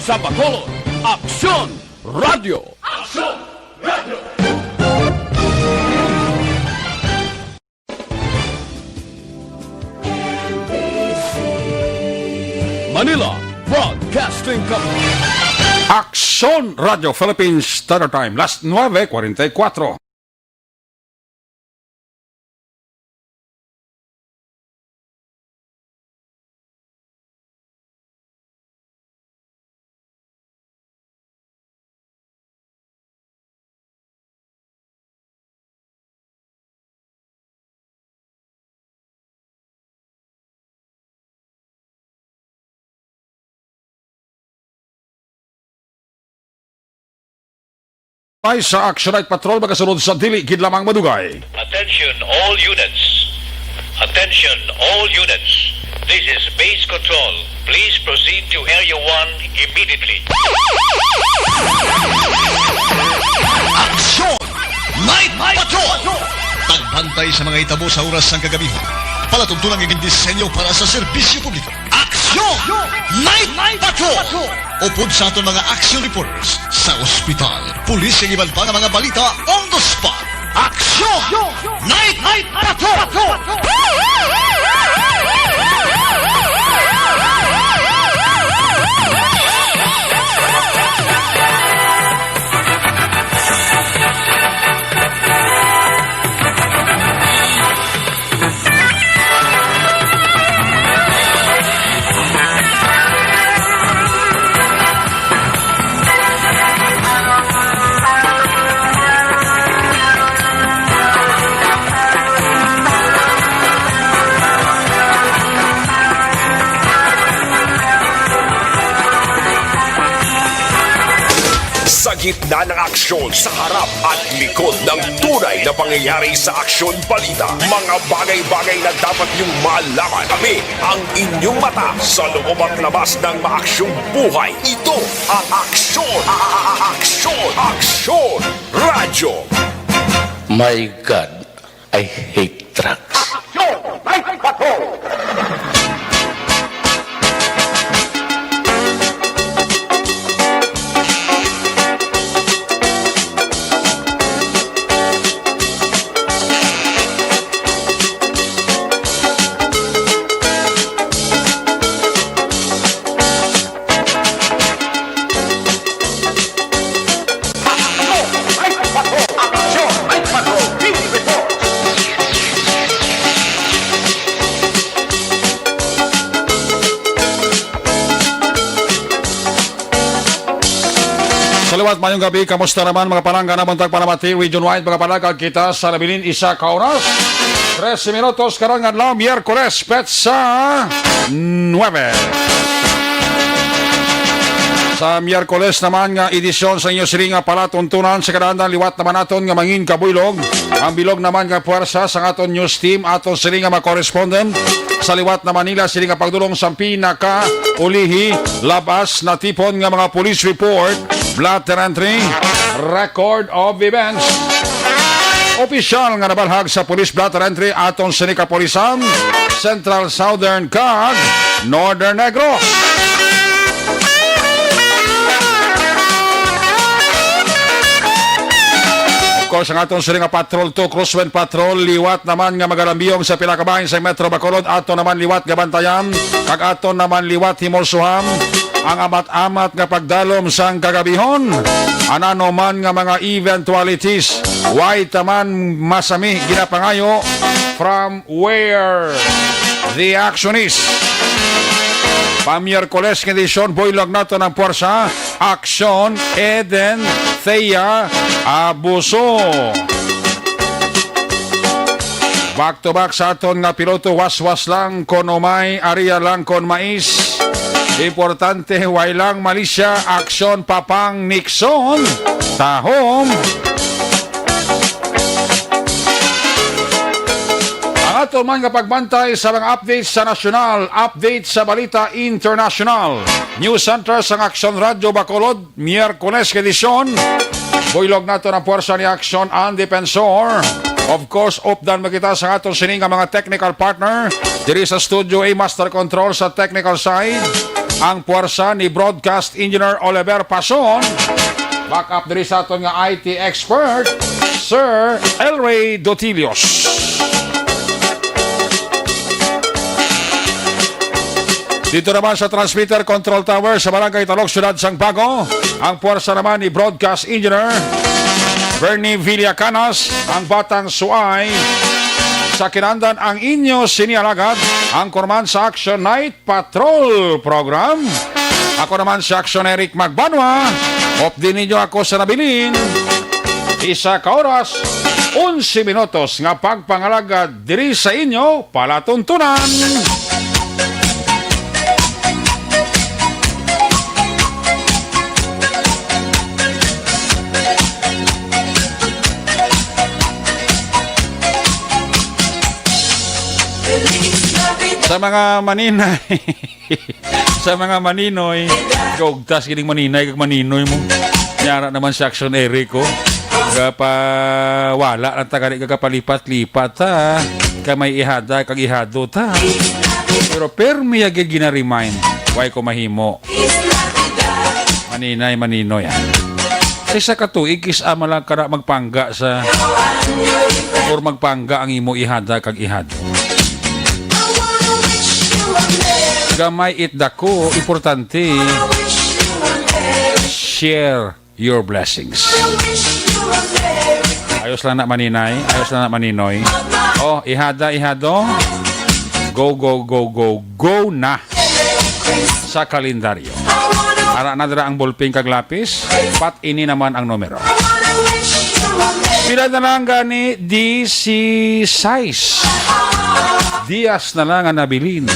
sa Bacolod, Aksyon Radio. Aksyon Radio! Manila Broadcasting Company. Aksyon Radio Philippines Standard Time, last 9:44. Ay sa Action Night Patrol magasunod sa dili gid lamang madugay. Attention all units. Attention all units. This is base control. Please proceed to Area 1 immediately. Aksyon! Night Patrol! Tagbantay sa mga itabo sa oras ng kagabihan. Palatuntunang iging disenyo para sa serbisyo publiko. Aksyon! Night Patrol! Upod sa aton mga action reporters sa ospital, pulis ang iban pa ng mga balita on the spot. Aksyon! Night Patrol! Sa gitna ng aksyon, sa harap at likod ng tunay na pangyayari sa Aksyon Balita, mga bagay-bagay na dapat niyong malaman. Kami ang inyong mata sa loob at labas ng maaksyong buhay. Ito ang Aksyon! Aksyon Radio! My God, I hate trucks. Aksyon! Night Patrol! Salawat mayong gabi, kamusta naman mga palangga na buntag panamati, Region Wide, mga palangga kita sa labilin isa kaunas. 13 minutos karangan lang, Miyerkules, petsa 9. Sa Miyerkules naman nga edisyon sa inyo siringa palatuntunan sa kadandang liwat naman naton nga mangin kabuylog. Ang bilog naman nga puwersa sa aton news team aton siringa mga correspondent. Sa liwat na Manila siringa pagdulong sa pinaka ulihi labas na tipon nga mga police report, blatter entry, record of events. Opisyal nga nabalhag sa police blatter entry aton sinika polisan, Central Southern Cag, Northern Negros. Of course, ang atong siringa Patrol 2, Crosswind Patrol, liwat naman nga magalambiyong sa pinakabahin sa Metro Bacolod, ato naman liwat gabantayan, kag ato naman liwat himorsuham, ang amat-amat nga pagdalom sang kagabihon, anano man nga mga eventualities, why taman masami ginapangayo from where the action is. Pamiyerkules ng edisyon, boylag nato ng puwersa, Aksyon Eden Thea Abuso. Back to back sa aton nga piloto, waswas lang kon umay, area lang kon mais. Importante, way lang Malaysia, Aksyon Papang Nixon, tahom. Ato man nga pagbantay sa mga updates sa nasyonal, updates sa balita international. News Center sa Aksyon Radio Bacolod, Miyerkules edisyon. Buylog nato ng puwersa ni Aksyon ang Defensor. Of course, updan makita sa aton sininga mga technical partner. Diri sa studio A Master Control sa technical side. ang puwersa ni Broadcast Engineer Oliver Pason. Backup diri sa aton nga IT expert, Sir Elray Dotilios. Dito naman sa Transmitter Control Tower sa Barangay Talog, Syudad Sangbago, ang puwersa naman ni Broadcast Engineer Bernie Villacanas, ang Batang Suay. Sa kinandan ang inyo sinialagad, ang korman sa Action Night Patrol Program. Ako naman si Action Eric Magbanwa. Op din ninyo ako sa nabilin. Isa ka oras, 11 minutos nga pagpangalagad diri sa inyo palatuntunan. Sa mga maninay, sa mga maninoy, gugtas kining maninay kag maninoy mo. Nyara naman si Action Eric ko. Wala lang tagali kapalipat-lipat ha. May ihada kag ihado ta. Pero permi agi gina-remind, why ko mahimo. Maninay maninoy ha. Sa isa ka tuig is amalang ka na magpangga sa or magpangga ang imo ihada kag ihado. Gamay itdako, importante share your blessings. Ayos lang na maninay, ayos lang na maninoy. Oh, ihado, go na sa kalendaryo. Ara na dira ang ballpen kag lapis, pat ini naman ang numero. Pila na lang gani DC size. Dias na lang ang nabilin.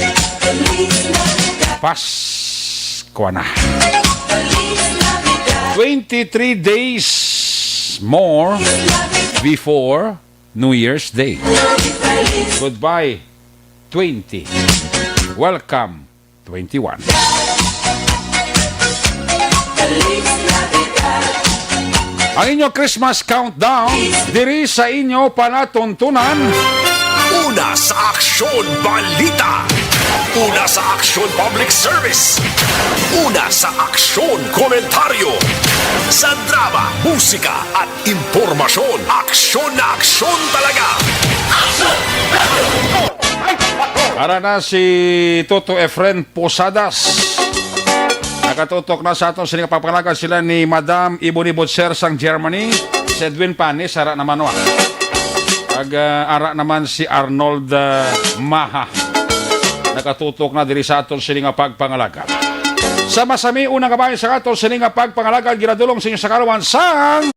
Pasko na. 23 days more before New Year's Day. Goodbye, 20. Welcome, 21. Ang inyong Christmas countdown, diri sa inyo panatuntunan. Una sa Aksyon Balita. Una sa Aksyon Public Service. Una sa Aksyon Komentaryo. Sa drama, musika at impormasyon. Aksyon na aksyon talaga. Para na si Toto Efren Posadas. Nakatutok na sa aton sining papangalagan sila ni Madam Iboni Butser sang Germany. Si Edwin Panis, ara naman wa. Ara naman si Arnold Maha. Nakatutok na diri sa aton sining pagpangalagan. Sa masami unang kabayan sa aton sining pagpangalagan ginadulong sa inyo sa karuan sang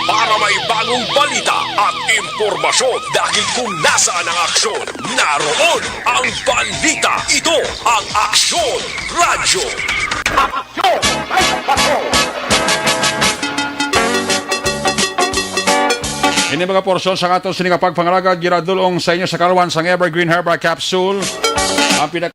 para may bagong balita at impormasyon dahil kung nasaan ang aksyon, naroon ang balita. Ito ang Aksyon Radyo. Ini mga porsyon sa aton sining pagpangalaga giradulong sa inyo sa kalwan sang Evergreen Herbal Capsule. Ang pinak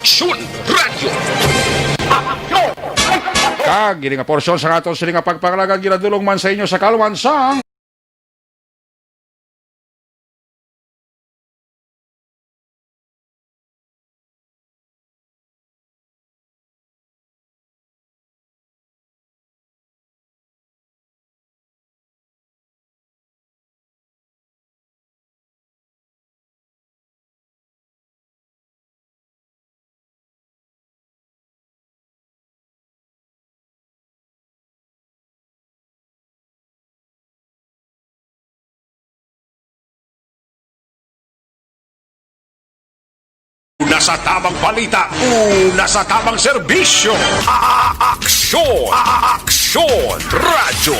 Aksyon Radyo. gini nga porsyon sa aton sining pagpangalaga giradulong man sa inyo sa kalwan sang Una sa tamang balita, una sa tamang serbisyo. Aksyon! Aksyon! Radyo!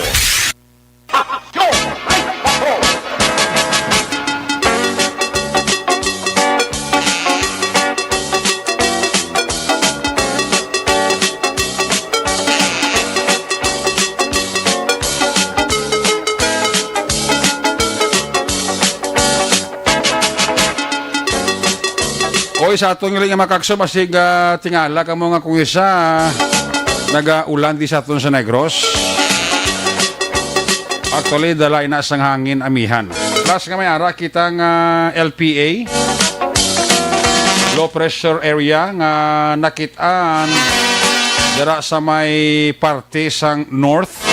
Oy, sa atong nga makakso, masig tingala ka mo nga kung isa nagaulan di sa aton sa Negros. Actually, dalay na sang hangin amihan. Plus nga may ara kitang LPA, low pressure area nga nakitaan dira sa may parte sang north,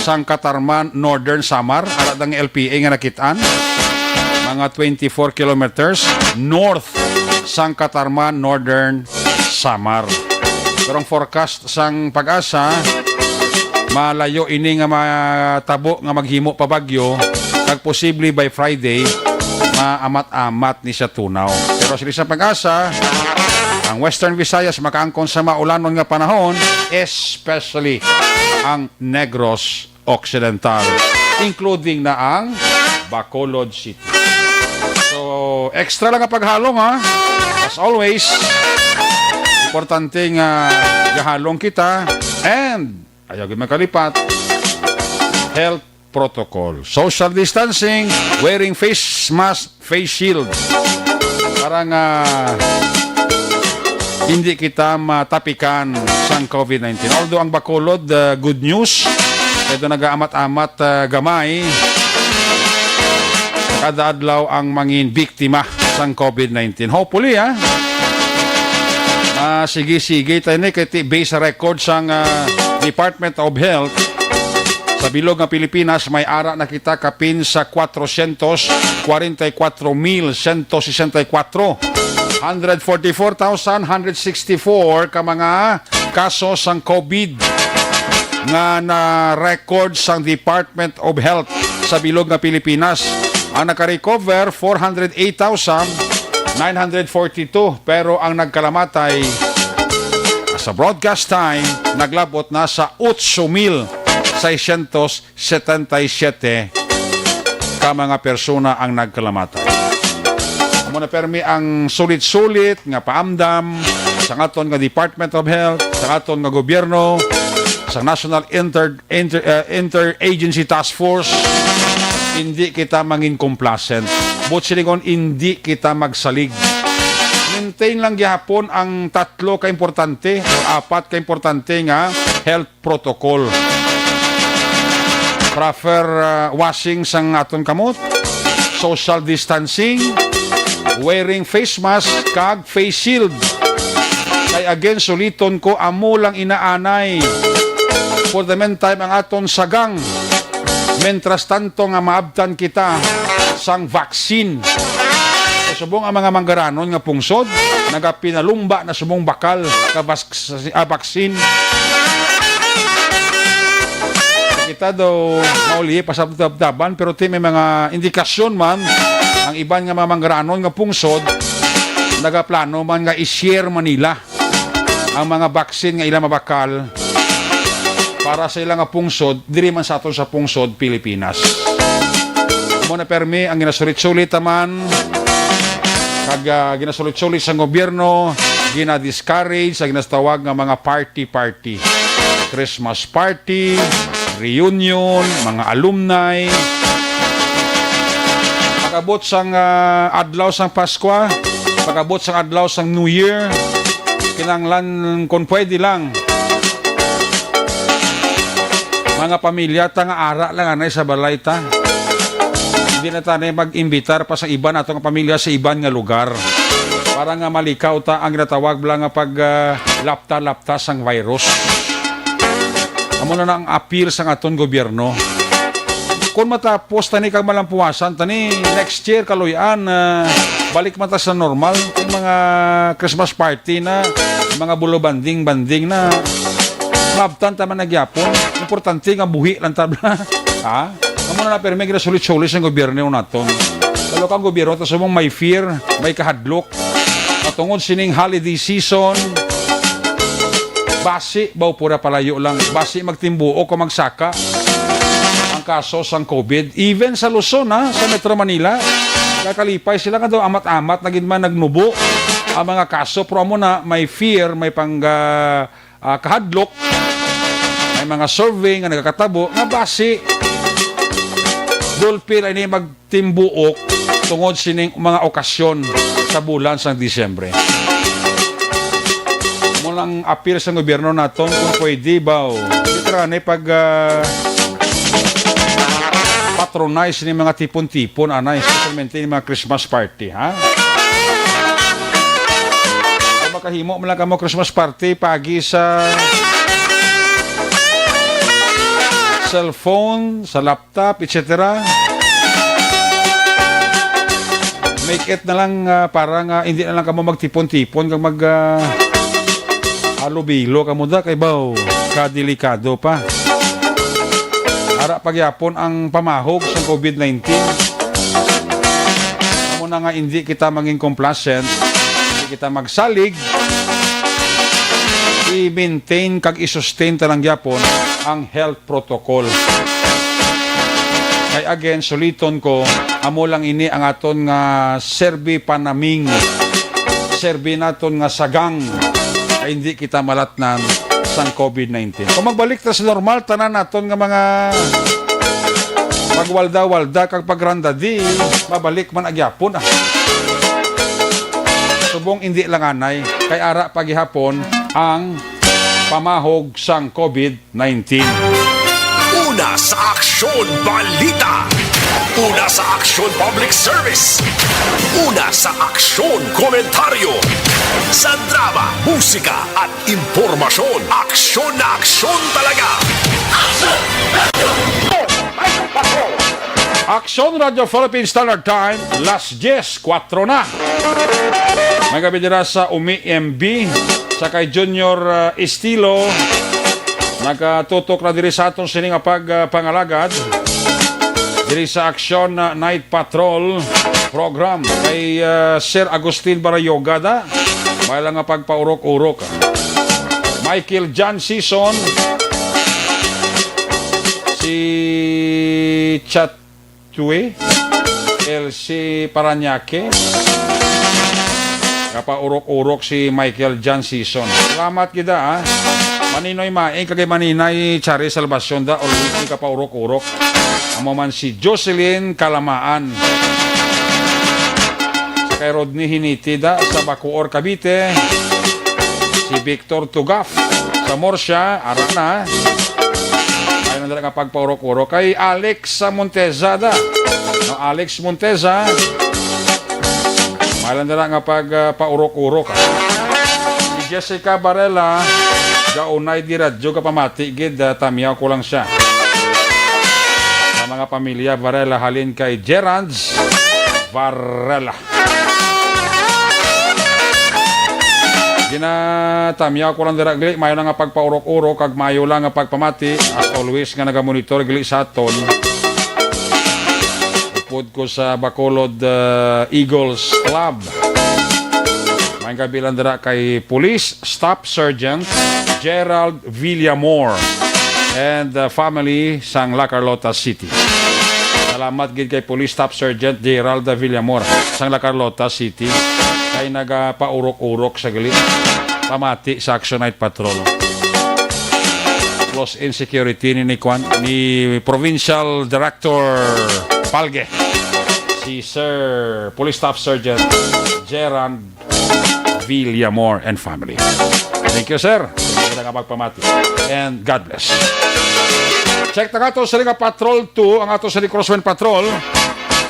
sang Katarman, Northern Samar. Ara dang LPA nga nakitaan. Mga 24 kilometers north sang Katarman, Northern Samar. Pero ang forecast sang Pag-asa, malayo ini nga matabo nga maghimo pa bagyo, kag posible by Friday maamat-amat ni sa tunaw. Pero sa Pag-asa, ang Western Visayas makaangkon sa maulanon nga panahon, especially ang Negros Occidental, including na ang Bacolod City. So, extra lang ang paghalong ha. As always, importante nga gahalong kita and ayaw makalipat, health protocol, social distancing, wearing face mask, face shield para nga hindi kita matapikan sa COVID-19. Although ang Bacolod, good news, ito nag-aamat-amat gamay kada adlaw ang mangin biktima sang COVID-19. Hopefully, sige tayo ni kay base sa record sang Department of Health, Sa bilog nga Pilipinas, may ara na kita kapin sa 444,164. 144,164 ka mga kaso sang COVID nga na-record sang Department of Health sa bilog nga Pilipinas. Ang naka-recover, 408,942. Pero ang nagkalamatay sa broadcast time, naglabot na sa 8,677 ka mga persona ang nagkalamatay. Amo na permi ang sulit-sulit nga paamdam sa aton nga Department of Health, sa aton nga gobyerno, sa National Interagency Task Force. Hindi kita mangin complacent. But silingon, hindi kita magsalig. Maintain lang gihapon ang 3 ka importante o 4 ka importante nga health protocol. Proper washing sang aton kamot, social distancing, wearing face mask kag face shield. Kay again suliton ko, amo lang inaanay for the meantime ang aton sagang. Mentras tanto nga maabtan kita sang vaccine. Subong ang mga manggaranon nga pungsod, nagapinalumba na subong bakal ka vaccine. Kita daw mauli pasabtab-taban, pero may mga indikasyon man ang iban nga mga manggaranon nga pungsod, nagaplano man nga i-share Manila ang mga vaccine nga ilang mabakal para sa ilang nga pungsod, diri man sa aton sa pungsod Pilipinas. Muna permi ang ginasulit-sulit naman kag ginasulit-sulit sa gobyerno, gina-discourage sa ginatawag nga mga party-party. Christmas party, reunion, mga alumni. Pagabot sang adlaw sang Pasko, pagabot sang adlaw sang New Year, kinanglan kung pwede lang mga pamilya ta nga ara lang anay sa balay ta. Hindi na tayo mag-imbitar pa sa iban atong pamilya sa iban nga lugar. Para nga malikaw ta ang ginatawag lang nga pag lapta-lapta sang virus. Amo na ang appeal sa aton gobyerno. Kung matapos tani kag malampuasan tani next year kaluyan balik mata sa normal ang mga Christmas party na mga bulo banding na mabtan ta man nagyapon. Importante nga buhi lang tabla. Ha? Amo na pero may ginasulit-sulit sa gobyerno naton. Kalau kang gobyerno ta sumong may fear, may kahadlok. Patungod sining holiday season, basi baw pura palayo lang, basi magtimbuo o magsaka ang kaso sang COVID. Even sa Luzon sa Metro Manila, kakalipay sila nga daw amat-amat naging man nagnubo ang mga kaso. Pero amo na may fear, may pang kahadlok, may mga survey nga nagkakatabo nga basi dulpil ay ni magtimbuok tungod sining mga okasyon sa bulan sang Disyembre. Mulang appeal sa gobyerno naton kung pwede ba dito ni pag patronize ni mga tipon-tipon anay, especially ni mga Christmas party, ha? Kung makahimo mo lang ka mo Christmas party pagi sa cellphone, sa laptop, etc. Make it na lang parang hindi na lang ka mo magtipon-tipon kag mag halubilo ka mo da kay baw kadelikado pa. Ara pagyapon ang pamahog sa COVID-19. Amo na nga hindi kita maging complacent, hindi kita magsalig. I-maintain kag i-sustain talang gyapon ang health protocol. Kay again suliton ko, amo lang ini ang aton nga serbi panaming, serbi naton nga sagang ay hindi kita malatnan sang COVID-19. Kung magbalik ta sa normal tanan naton nga mga pagwalda-walda kag pagranda di mabalik man agyapon subong hindi lang anay kay ara paghihapon ang pamahog sang COVID-19. Una sa Aksyon Balita. Una sa Aksyon Public Service. Una sa Aksyon Komentaryo. Sa drama, musika at impormasyon. Aksyon na aksyon talaga. Aksyon Radio Philippine Standard Time, Las 10:04 na. May gabi dira sa Umi MB, sa kay Junior Estilo. Nagatutok na diri sa atong sining pagpangalagad. Diri sa Aksyon Night Patrol program kay Sir Agustin Barayoga da. May lang nga pagpaurok-urok. Michael John Season, si Chatue, LC Paranaque, kapaurok-urok si Michael John Season. Salamat kita ha. Maninoy maing kagay maninay Chari Salvacion da always ni kapaurok-urok. Amo man si Jocelyn Kalamaan. Sa kay Rodney Hinitida sa Bacoor, Cavite. Si Victor Tugaf sa Morsha, Arana. Ay nandala nga pagpaurok-urok kay Alex Monteza da. No, Alex Monteza. Ay nandala nga pagpaurok-urok. Si Jessica Barela, gaunay di radyo ka pamati gid tamiyaw ko lang siya. Sa mga pamilya Varela halin kay Gerards Varela. Ginatamiyaw ko lang dira gili mayo nga pagpaurok-urok kag mayo lang nga pagpamati as always nga nagamonitor gili sa aton. Upod ko sa Bacolod Eagles Club. May kabilang dira kay Police Staff Sergeant Gerald Villamor and the family sang La Carlota City. Salamat gid kay Police Staff Sergeant Gerald Villamor sang La Carlota City kay nagapaurok-urok sa gali pamati sa Action Night Patrol. Close in security ni Provincial Director Palge, si Sir Police Staff Sergeant Gerald Villamor and family. Thank you, sir. Maganda nga magpamati. And God bless. Check na nga sa Liga Patrol 2, ang ato sa Crosswind Patrol.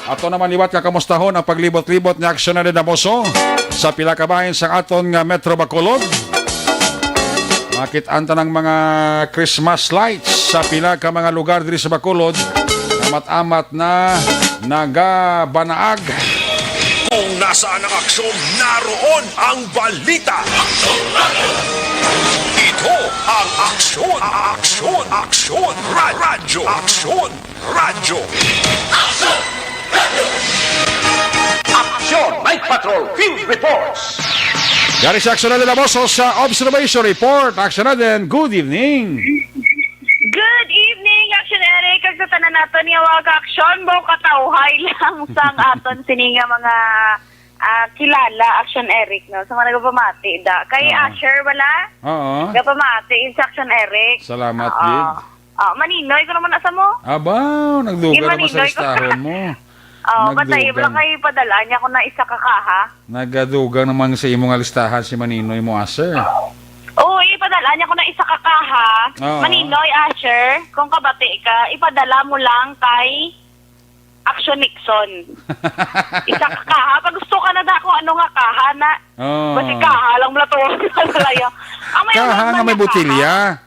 Ato naman liwat kakamustahon ang paglibot-libot ni Aksyon na Damoso sa pila kabahin sa aton nga Metro Bacolod. Makit-anta ng mga Christmas lights sa pila ka mga lugar diri sa Bacolod. Amat-amat na nagabanaag. Kung nasaan ang aksyon, naroon ang balita. Ito ang Aksyon, Radyo. Aksyon Night Patrol Field Reports. Dari sa Aksyon na Damoso sa Observation Report. Aksyon na din, good evening. Good evening, Action Eric. Kag sa tanan nato niya wag aksyon, bo katawhay lang sang aton sininga mga kilala Action Eric no. Sa mga nagapamati da. Kay Asher wala? Oo. Nagapamati sa Action Eric. Salamat, Big. Maninoy ko naman asa mo? Aba, nagduga naman sa listahan mo. Patay wala kay padala niya ko na isa ka ha. Nagadugang naman sa imong listahan si Maninoy mo, sir. Oo, ipadala niya ko na isa ka ha. Oo. Maninoy, Asher, kung kabati ka, ipadala mo lang kay Action Nixon. Isa ka kaha. Pag gusto ka na dako, ano nga kaha na? Oo. Basi kaha lang mula to. Kaha nga may botilya.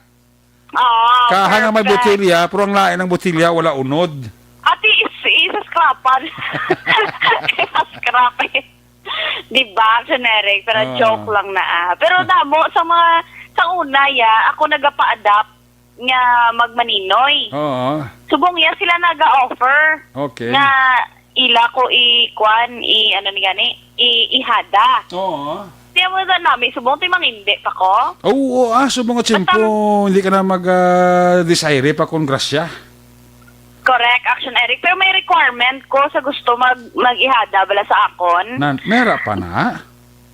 Oo. Kaha nga may botilya, pero ang lain ng botilya wala unod. Ati, isa scrapan. Isa scrapin. Diba, generic, pero joke lang na Pero damo, sa una, ako nagapa-adapt nga magmaninoy. Oo. Subong ya sila naga-offer. Okay. Na ila ko ihada. Oo. Tiya mo na namin, subong tayo mangindi pa ko. Oo, subong at simpo, hindi ka na mag-desire pa kung grasya. Correct, Action Eric. Pero may requirement ko sa gusto mag-ihada bala sa akon. Mera pa na?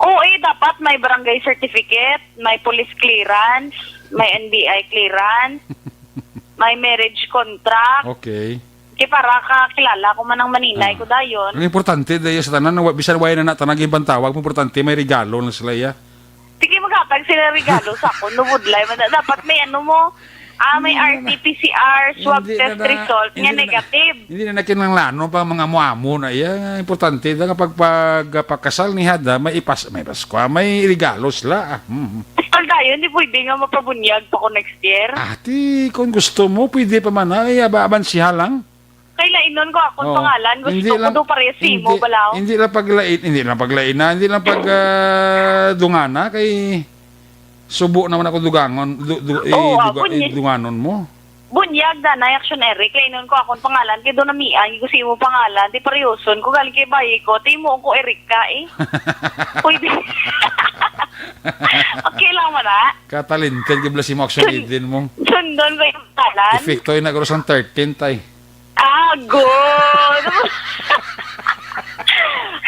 Oo, dapat may barangay certificate, may police clearance, may NBI clearance, may marriage contract. Okay. Kaya para kakilala ko man ang maninay ko dayon. Ang importante dahil sa tanan, bisan wala na natanag ibang tawag, importante may regalo na sila ya. Sige, maghatag sila regalo sa akon. Nubudlay. Dapat may may RT-PCR swab test result nga negative. Hindi na nakinanglano pa mga muamo na iya. Importante na kapag pagkasal ni Hada, may Pasko, may regalo sila. Tal tayo, hindi pwede nga mapabunyag pa ko next year. Ati, kung gusto mo, pwede pa man. Ay, abansiha lang. Kailainon ko akong Oo. pangalan. Gusto ko do paresi mo balaw. Hindi lang paglain dungana kay subo naman ako dugangon dunganon mo. Bunyag na na action Eric. Kailainon ko akong pangalan. Kaya doon na miyan. Gusto mo pangalan. Di pareyoson ko. Galing kay bayi ko. Di mo ko Eric ka eh. Pwede. Okay lang mo na. Katalinted gibla si mo action din mo. Sundon ba yung pangalan? Efekto ay nagros ang 13 tay. Good!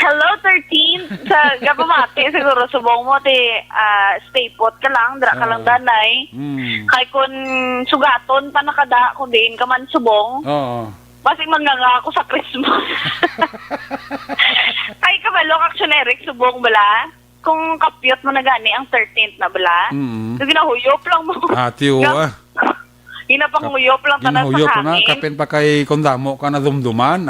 Hello, 13. Sa gabamati, siguro subong mo, stay put ka lang, dra ka lang danay. Kay kun sugaton pa nakada, kung diin ka man subong. Oo. Basi manganga ako sa Christmas. Kay kabalo, action Eric, subong bala. Kung kapyot mo na gani ang 13th na bala. So, ginahuyop lang mo. Ati o Ginapanguyop lang tanan Ginahuyop sa na, hangin. kapin pa kay kondamo ka na dumduman.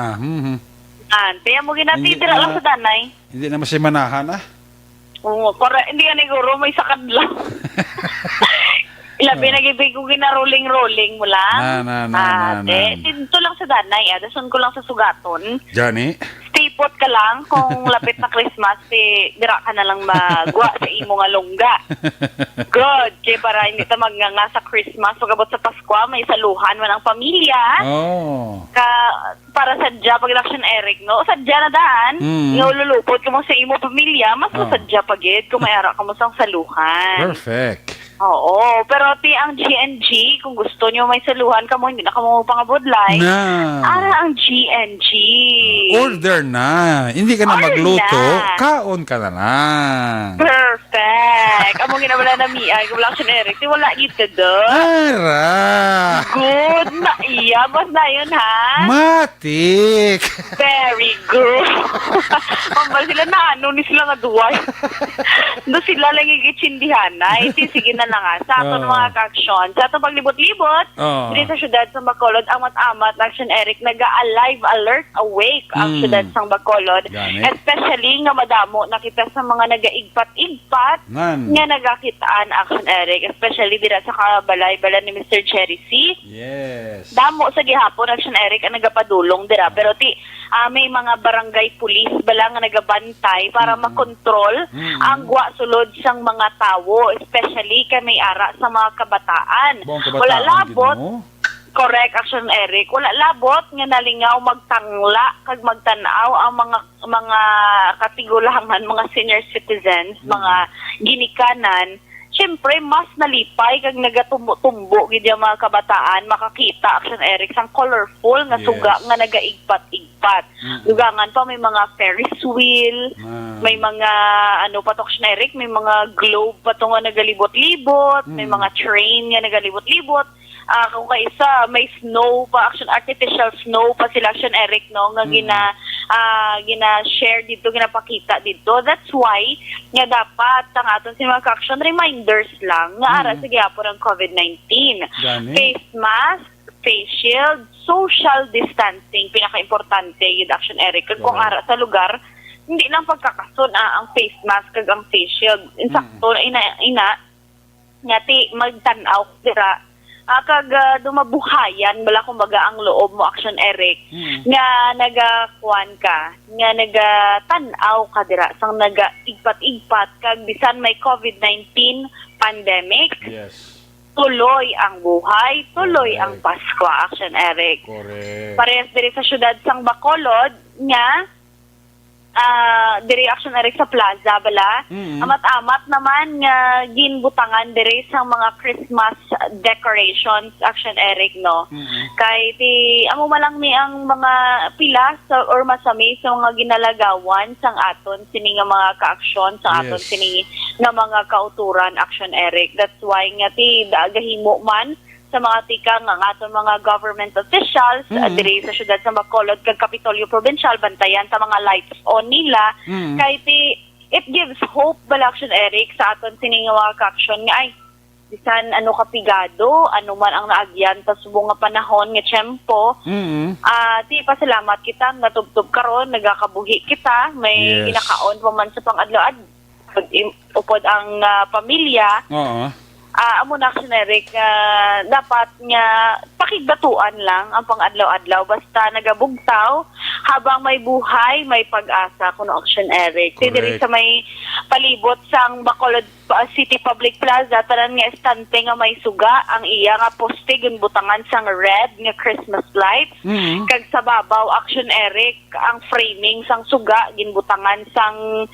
Kaya mo ginatidira lang sa danay. Hindi na masimanahan Oo, hindi ka niguro, may sakad lang. Ilabi na gibig ko gina-rolling-rolling mo lang. Dito lang sa danay, dasun ko lang sa sugaton. Johnny? Stay put ka lang, kung lapit na Christmas, dira ka na lang magwa sa imo nga longga. Good, kaya para hindi ta magnganga sa Christmas, pagabot sa Pasko, may saluhan man ang pamilya. Para sadya pag election Eric, no? Sadya na daan, lulupot ka mo sa imo pamilya, mas masadya pagid kung mayara ka mo sa saluhan. Perfect. Oo, pero ang GNG, kung gusto nyo may saluhan ka mo, hindi na ka mo pangabudlay. Ang GNG. Order na. Hindi ka na magluto, kaon ka na lang. Perfect. Among ginabala na miay, kung lang siya Eric, wala ito doon. Ara! Good na iya. Bas na yun, ha? Matik! Very good. Mambal sila na ni sila nga duway. Doon sila lang igitsindihan na. Sige na nga. Sa aton mga ka-aksyon. Sa aton paglibot-libot, dito sa syudad sa Bacolod, amat-amat, Action Eric, nag-alive, alert, awake ang syudad sa Bacolod. Especially nga madamo nakita sa mga nag-aigpat-igpat nga nagakitaan Action Eric. Especially dira sa kabalay-bala ni Mr. Cherry C. Yes. Damo sa gihapon Action Eric ang nagapadulong dira. Pero may mga barangay police bala nga nagabantay para makontrol ang sulod sang mga tawo, especially may ara sa mga kabataan. Wala labot. Correct, Action Eric. Wala labot nga nalingaw magtangla kag magtanaw ang mga katigulahan, mga senior citizens, mga ginikanan. Siyempre, mas nalipay kag nagatumbo-tumbo gid yung mga kabataan makakita Action Eric sang colorful nga suga nga nagaigpat-igpat. Dugangan pa may mga Ferris wheel, may mga Action Eric, may mga globe pa nga nagalibot-libot, may mga train nga nagalibot-libot. Kung kaisa may snow pa, artificial snow pa sila Action Eric, no, nga gina-share dito, ginapakita dito. That's why nga dapat ang aton sa mga ka-action reminders lang nga ara sa gihapon ng COVID-19. Face mask, face shield, social distancing, pinaka-importante yung Action Eric. Kung ara sa lugar, hindi lang pagkakasun ang face mask kag ang face shield. Insakto ina ngati magtanaw dira kag dumabuhayan bala kumbaga ang loob mo Action Eric nga nagakuan ka nga nagatanaw ka dira sang nagaigpat-igpat kag bisan may COVID-19 pandemic. Tuloy ang buhay, tuloy ang Pasko Action Eric. Parehas diri sa syudad sang Bacolod nga diri Action Eric sa plaza bala. Amat-amat naman nga ginbutangan diri sa mga Christmas decorations Action Eric, no. Kay amo malang ni ang mga pilas or masami sa mga ginalagawan sang aton sini nga mga ka-aksyon sa aton sini nga mga kauturan Action Eric. That's why nga gahimo man sa mga tika nga aton mga government officials diri sa syudad sa Bacolod kag Kapitolyo Provincial bantayan sa mga lights on nila kay it gives hope bala Action Eric sa aton sini nga mga ka-aksyon nga ay bisan ano kapigado, ano man ang naagyan sa subong nga panahon nga tiyempo. Di pasalamat kita nga tubtob karon, nagakabuhi kita, may Yes. ginakaon pa man sa pang-adlaw-adlaw upod ang pamilya. Oo. Amo na Action Eric, dapat nga pakigbatuan lang ang pang-adlaw-adlaw basta nagabugtaw habang may buhay, may pag-asa kuno Action Eric. Correct. Diri sa may palibot sang Bacolod City Public Plaza, tanan nga estante nga may suga, ang iya nga poste gunbutangan sang red nga Christmas lights. Kag sa babaw Action Eric, ang framing sang suga ginbutangan sang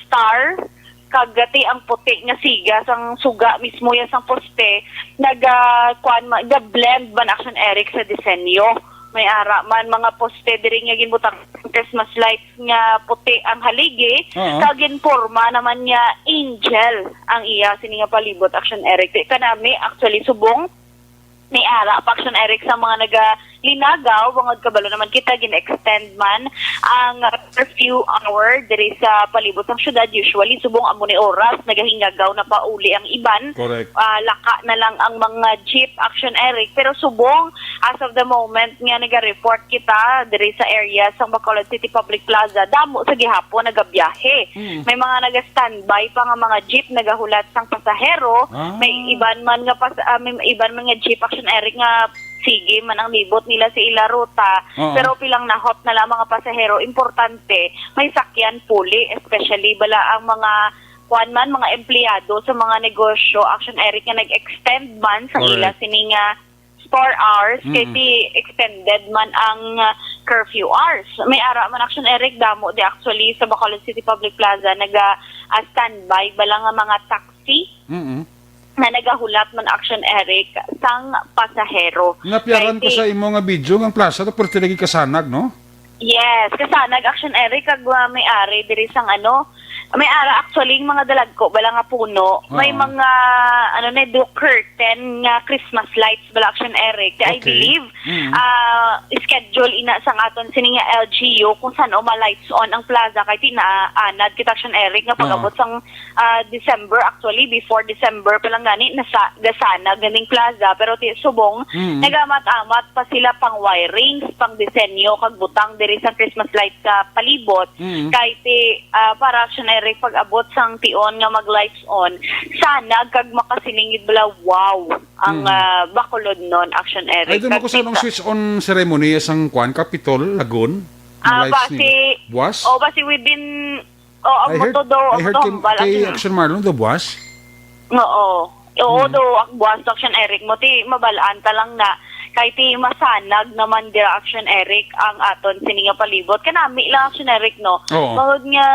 star, kagati ang puti nga siga sang suga mismo yan sang poste blend man Action Eric sa disenyo. May ara man mga poste diri nga ginbutang Christmas lights nga puti ang haligi, kagin forma naman nga angel ang iya sini nga palibot Action Eric. Di kanami actually subong ni ara pa Action Eric sa mga linagaw, bangod kabalo naman kita gin-extend man ang curfew hour diri sa palibot ng syudad. Usually subong amo ni oras nagahingagaw na pauli ang iban. Correct. Laka na lang ang mga jeep Action Eric, pero subong as of the moment nga naga-report kita diri sa area sa Bacolod City Public Plaza, damo sa gihapon nagabiyahe. May mga naga-standby pa nga mga jeep nagahulat sang pasahero. May iban man nga may iban man nga jeep Action Eric nga sige man ang libot nila sa ila ruta, pero pilang nahot na lang mga pasahero. Importante may sakyan puli, especially bala ang mga mga empleyado sa mga negosyo Action Eric nga nag-extend man sa ila sining store hours, kaya di extended man ang curfew hours. May ara man Action Eric damo di actually sa Bacolod City Public Plaza standby bala nga mga taxi na nagahulat man Action Eric sang pasahero. Napiaran ko sa imo nga video ng plaza to perti lagi kasanag, no? Yes, kasanag Action Eric kag may-ari diri sang may ara actually mga dalagko bala nga puno, may mga do curtain nga Christmas lights bala Action Eric. I believe schedule ina sang aton sini nga LGU kung saan ma-lights on ang plaza kay tinaanad kita Action Eric nga pag-abot sang December, actually before December pa lang gani nasa gasana ganing plaza, pero subong nagamat-amat pa sila pang wirings, pang disenyo kag butang diri sa Christmas lights sa palibot kay para Action Eric pag-abot sang tion nga mag-lights on, sana kag makasilingid bala wow ang Bacolod non Action Eric. Ay doon ako sa nung switch on ceremony sang Kwan Capitol Lagun. Buwas? Basi within ang moto daw I heard kay Action Marlon do buwas. Oo do ang buwas Action Eric mo ti mabalaan ta lang na kay ti masanag naman dira Action Eric ang aton sini nga palibot kanami lang Action Eric no. Mahod nga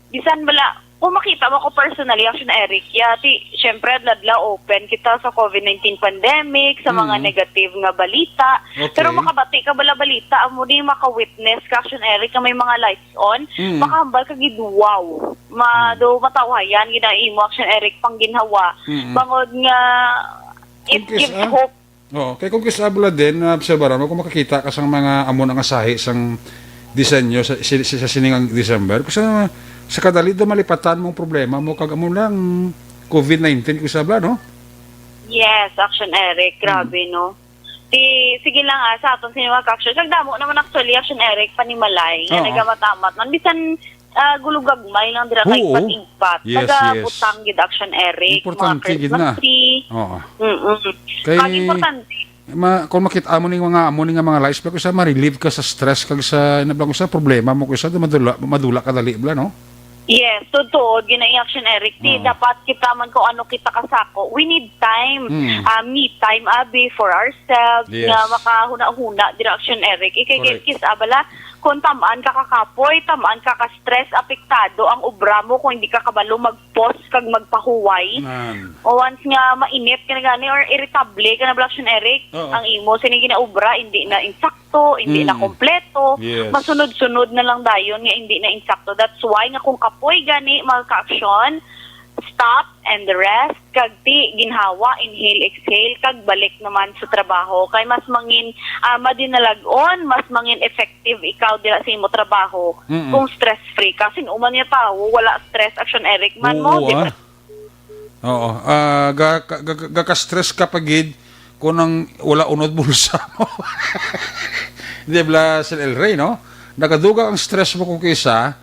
bisan bala kung makita mo ko personally Action Eric ti syempre ladla open kita sa COVID-19 pandemic sa mga negative nga balita, pero makabati ka bala balita amo di maka-witness ka Action Eric may mga lights on, makahambal ka gid wow matawhayan ginaimo Action Eric pang ginhawa bangod nga it gives hope. Kay kung kisabla din obserbaran mo kung makakita ka sang mga amo nga sahi sang disenyo sa siningang December kasi sa kadali do malipatan mong problema mo kag amo lang COVID-19 kisabla, no? Yes, Action Eric, grabe no. Sige lang sa aton siniwag action kag damo naman actually Action Eric panimalay nga nagamatamat man bisan gulugagmay lang dira kay patigpat butang gid Action Eric importante gid na. Kay importante kung makita mo ning mga lives pero sa ma-relieve ka sa stress kag sa nablang sa problema mo kusa madula ka dali bla, no? Yes, totoo ginay Action Eric dapat kita man ko ano kita kasako. We need time, me time abi for ourselves nga makahuna-huna dira Action Eric. Ikay abala kung tamaan ka kakapoy, tamaan ka ka-stress, apektado ang obra mo kung hindi ka kabalo mag-post kag magpahuway. O once nga mainit ka na gani or irritable ka na Action Eric, ang imo sinigi na obra hindi na insakto, hindi na kompleto, masunod-sunod na lang dayon nga hindi na insakto. That's why nga kung kapoy gani magka-action, stop and rest kag ti ginhawa, inhale, exhale kag balik naman sa trabaho kay mas mangin madinalagon, mas mangin effective ikaw dira sa imo trabaho kung stress free ka. Sinuman niya tao wala stress Action Eric man mo di ba? Oo. Gaka-stress ka pagid kung nang wala unod bulsa mo. Hindi bla Sir El Rey, no? Nagaduga ang stress mo kung kisa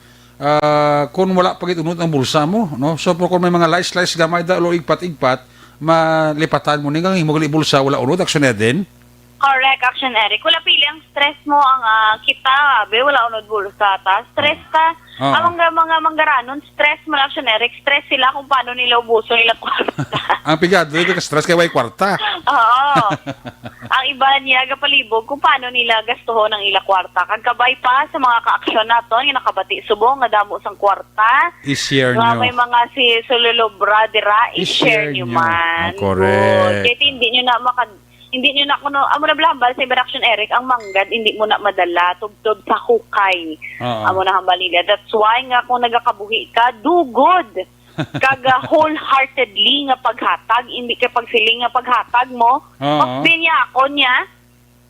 kung wala pagid unod ang bulsa mo, no? So kung may mga lice gamay da o igpat-igpat, malipatan mo ningang himo gali bulsa wala unod aksyon din. Correct, Action Eric. Wala pili ang stress mo ang kita, be, wala unod bulsa ta. Stress ta. Oo. Ang mga manggaranon, stress mo lang, Action Eric. Stress sila kung paano nila ubuso nila kwarta. Ang pigado ka stress kay way kwarta. Oo. Ang iba niya gapalibog kung paano nila gastuhon ang ila kwarta. Kagkabay pa sa mga ka-aksyon naton, yung nakabati subong nga damo sang kwarta. I-share Nga nyo. may mga si Sululobra dira, I-share i-share nyo nyo. man. Oh, correct. Good. Kaya hindi nyo na kuno amo na blambal sa Iba Action Eric ang manggad hindi mo na madala tugtog sa hukay. Oo. Amo na hambal nila. That's why nga kung nagakabuhi ka, do good. Kaga wholeheartedly nga paghatag, hindi ka pagsiling nga paghatag mo. Oo. Makbi niya ako niya,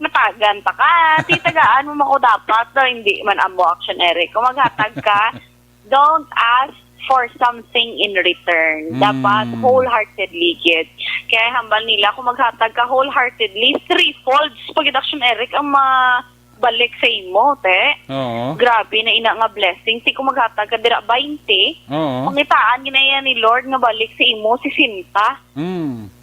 matagan pa ka. Titagaan mo mako dapat na hindi man amo Action Eric. Kung maghatag ka, don't ask for something in return. Dapat wholeheartedly get. Kaya hambal nila, kung maghatag ka wholeheartedly, threefolds pag Action Eric ang balik sa imo, te. Oo. Grabe na ina nga blessing. Ti kung maghatag ka dira 20, Oo. pangitaan ginaya ni Lord nga balik sa imo si Sinta.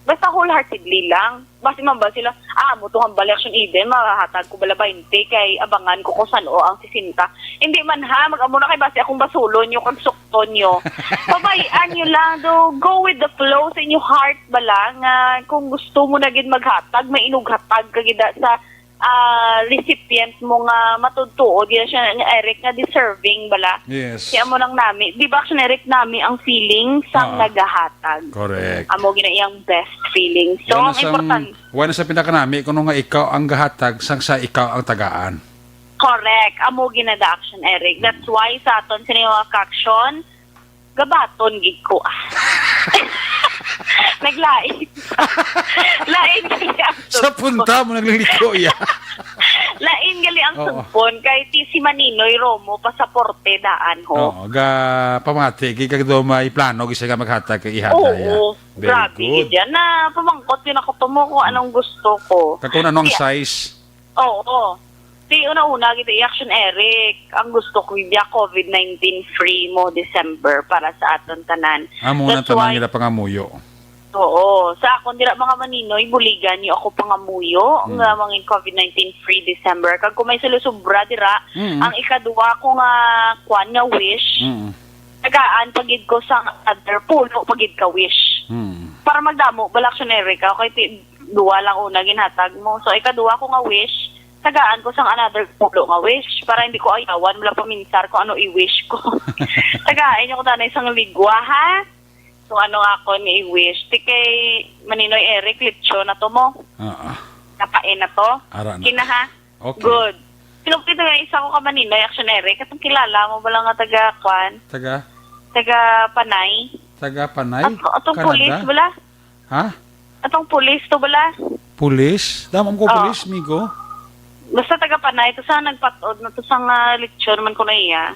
Basta wholeheartedly lang. Basta man ba sila, mo to ang balik Action Eden, makahatag ko bala 20 kay abangan ko kung saan ang si Sinta. Hindi man ha, mag-amo na kay base akong basulon nyo, kag sukton nyo. Pabayaan nyo lang, do go with the flow sa inyong heart bala nga kung gusto mo na gid maghatag, may inughatag ka gid sa recipient mo nga matudtuod yun siya nga Eric nga deserving bala. Yes. Kaya mo lang nami, di ba Action Eric nami ang feeling sang nagahatag. Correct. Amo gina iyang best feeling. So ang important. Wala sa pinakanami kung nga ikaw ang gahatag sang sa ikaw ang tagaan. Correct. Amo ginada Action Eric. That's why sa aton sa mga ka-action, gabaton gid ko. Naglain. Lain gali ang Sa punta mo nagliliko ya. Lain gali ang Oo. tugpon kay ti si Maninoy Romo pasaporte daan ho. Oo, ga pamati kay kagdo may plano gisa ka maghatag kay ihata ya. Oo. Very Grabe good. yan na pamangkot yun ako tumo kung anong gusto ko. Kakuna anong size? Oo. Di una-una kita i-Action Eric. Ang gusto ko hindi COVID-19 free mo December para sa aton tanan. Amo na That's why- tanang nila pangamuyo. Oo. Sa akon dira mga Maninoy, buligan niyo ako pangamuyo nga mga COVID-19 free December. Kag kung may salusubra dira, ang ikaduwa ko nga kwan nga wish, tagaan pagid ko sa other puno pagid ka wish. Para magdamo bala Action Eric, okay, duwa lang una ginhatag mo. So ikaduwa ko nga wish, tagaan ko sang another pulo nga wish para hindi ko ayawan wala paminsar ko ano i-wish ko. Tagaan niyo ko tanay isang ligwa ha. So ano ako ni i-wish. Ti kay Maninoy Eric Litcho na to mo. Napain na to. Ara na. Kina ha? Okay. Good. Sinupit nga isa ko ka Maninoy Action Eric. Katong kilala mo ba lang nga taga Kwan? Taga Panay? Taga Panay? Atong Canada? pulis bala? Ha? Atong pulis to bala? Pulis? Damam ko Oo. pulis, migo. Basta taga Panay. Ito sa nagpatod na to sa Litcho naman ko na iya.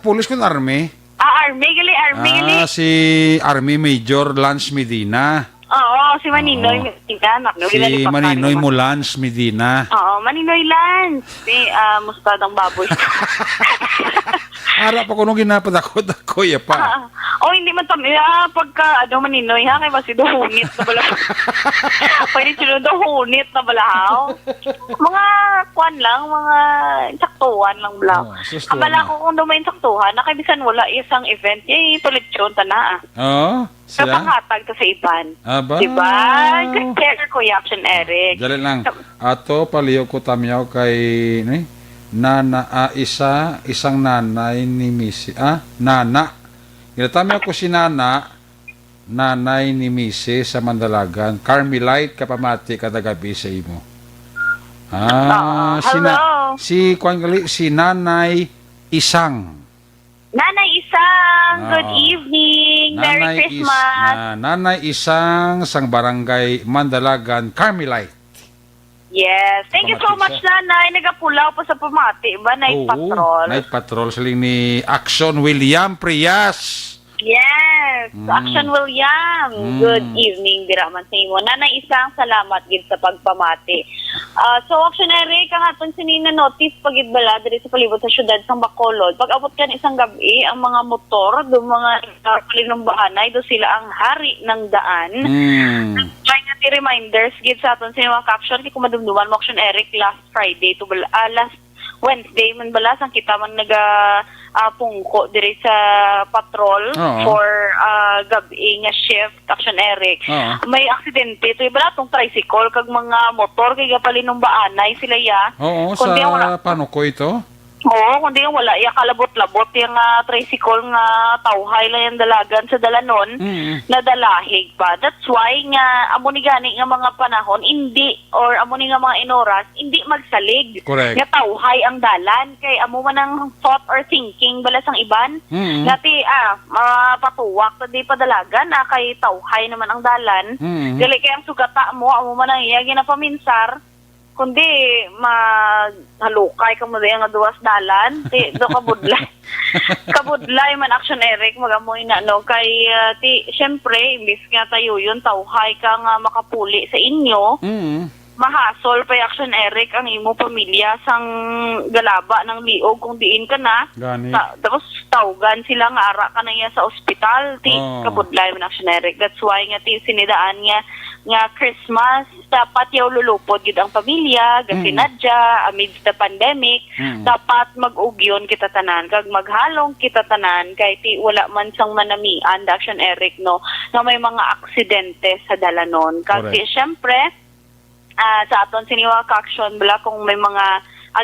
Pulis kun army. Army gali. Si Army Major Lance Medina. Oo, si Maninoy. Si Maninoy Mulans Medina. Oo, Maninoy Lance. Si mustadang baboy. Ara pa ko nung ginapadakot ako, ya pa. Hindi man tami. Pagka, Maninoy ha, kay basi duhunit na bala. Pwede sila duhunit na bala. Mga kwan lang, mga insaktuhan lang bala. sustuhan Abala na. ko kung may insaktuhan, nakaibisan wala isang event, tulit yun, tana. Oo, sila. Kapanghatag to sa iban. Aba. Diba? Kaya ko Action Eric. Dali lang. Ato, paliyo ko tamyaw kay, isang nanay ni Missy. Nana. Ginatamyaw ko si nanay ni Missy sa Mandalagan. Carmelite kapamati kada gabi sa imo. Hello. Si Nanay Isang. Nanay Isang, good Oo. evening. Merry Christmas. Nanay Isang sang barangay Mandalagan, Carmelite. Yes. Thank you so much, Nanay. Nagapulaw pa sa pamati. Ba, Night Patrol. Night Patrol. Saling ni Action William Prias. Yes, Action William. Good evening, diraman sa imo. Nanay, isang salamat gid sa pagpamati. So, Action Eric, ang atong sinina notice pagid bala diri sa palibot sa syudad sang Bacolod. Pag abot kan isang gabi, ang mga motor, do mga palinumbahanay, do sila ang hari ng daan. May nga ti reminders gid sa aton sa mga action kay kumadumduman mo Action Eric last Friday to last Wednesday man bala sang kita man naga pungko diri sa patrol for gabi nga shift Action Eric. May aksidente to bala tong tricycle kag mga motor kay gapalinumbaanay sila ya. Oo, Kundi sa paano ko ito? Oo, kundi wala iya kalabot-labot yung tricycle nga tawhay lang yung dalagan sa dalanon na dalahig pa. That's why nga amo ni gani nga mga panahon hindi or amo ni nga mga inoras hindi magsalig. Correct. Nga tawhay ang dalan kay amo man ang thought or thinking bala sang iban. Ngati patuwak di padalagan kay tawhay naman ang dalan. Dili kay ang sugata mo amo man ang iya ginapaminsar kundi halukay ka mo nga duwas dalan ti do kabudlay man Action Eric magamoy na no kay ti syempre imbis nga tayo yun tawhay ka nga makapuli sa inyo mahasol pa Action Eric ang imo pamilya sang galaba ng liog kung diin ka na tapos tawgan sila nga ara ka na iya sa ospital ti kabudlay man Action Eric. That's why nga ti sinidaan nga Christmas dapat yaw lulupod gid ang pamilya gasinadya amidst the pandemic dapat mag-ugyon kita tanan kag maghalong kita tanan kay ti wala man sang manamian Action Eric no nga may mga aksidente sa dalanon kag ti syempre sa aton siniwa ka action bala kung may mga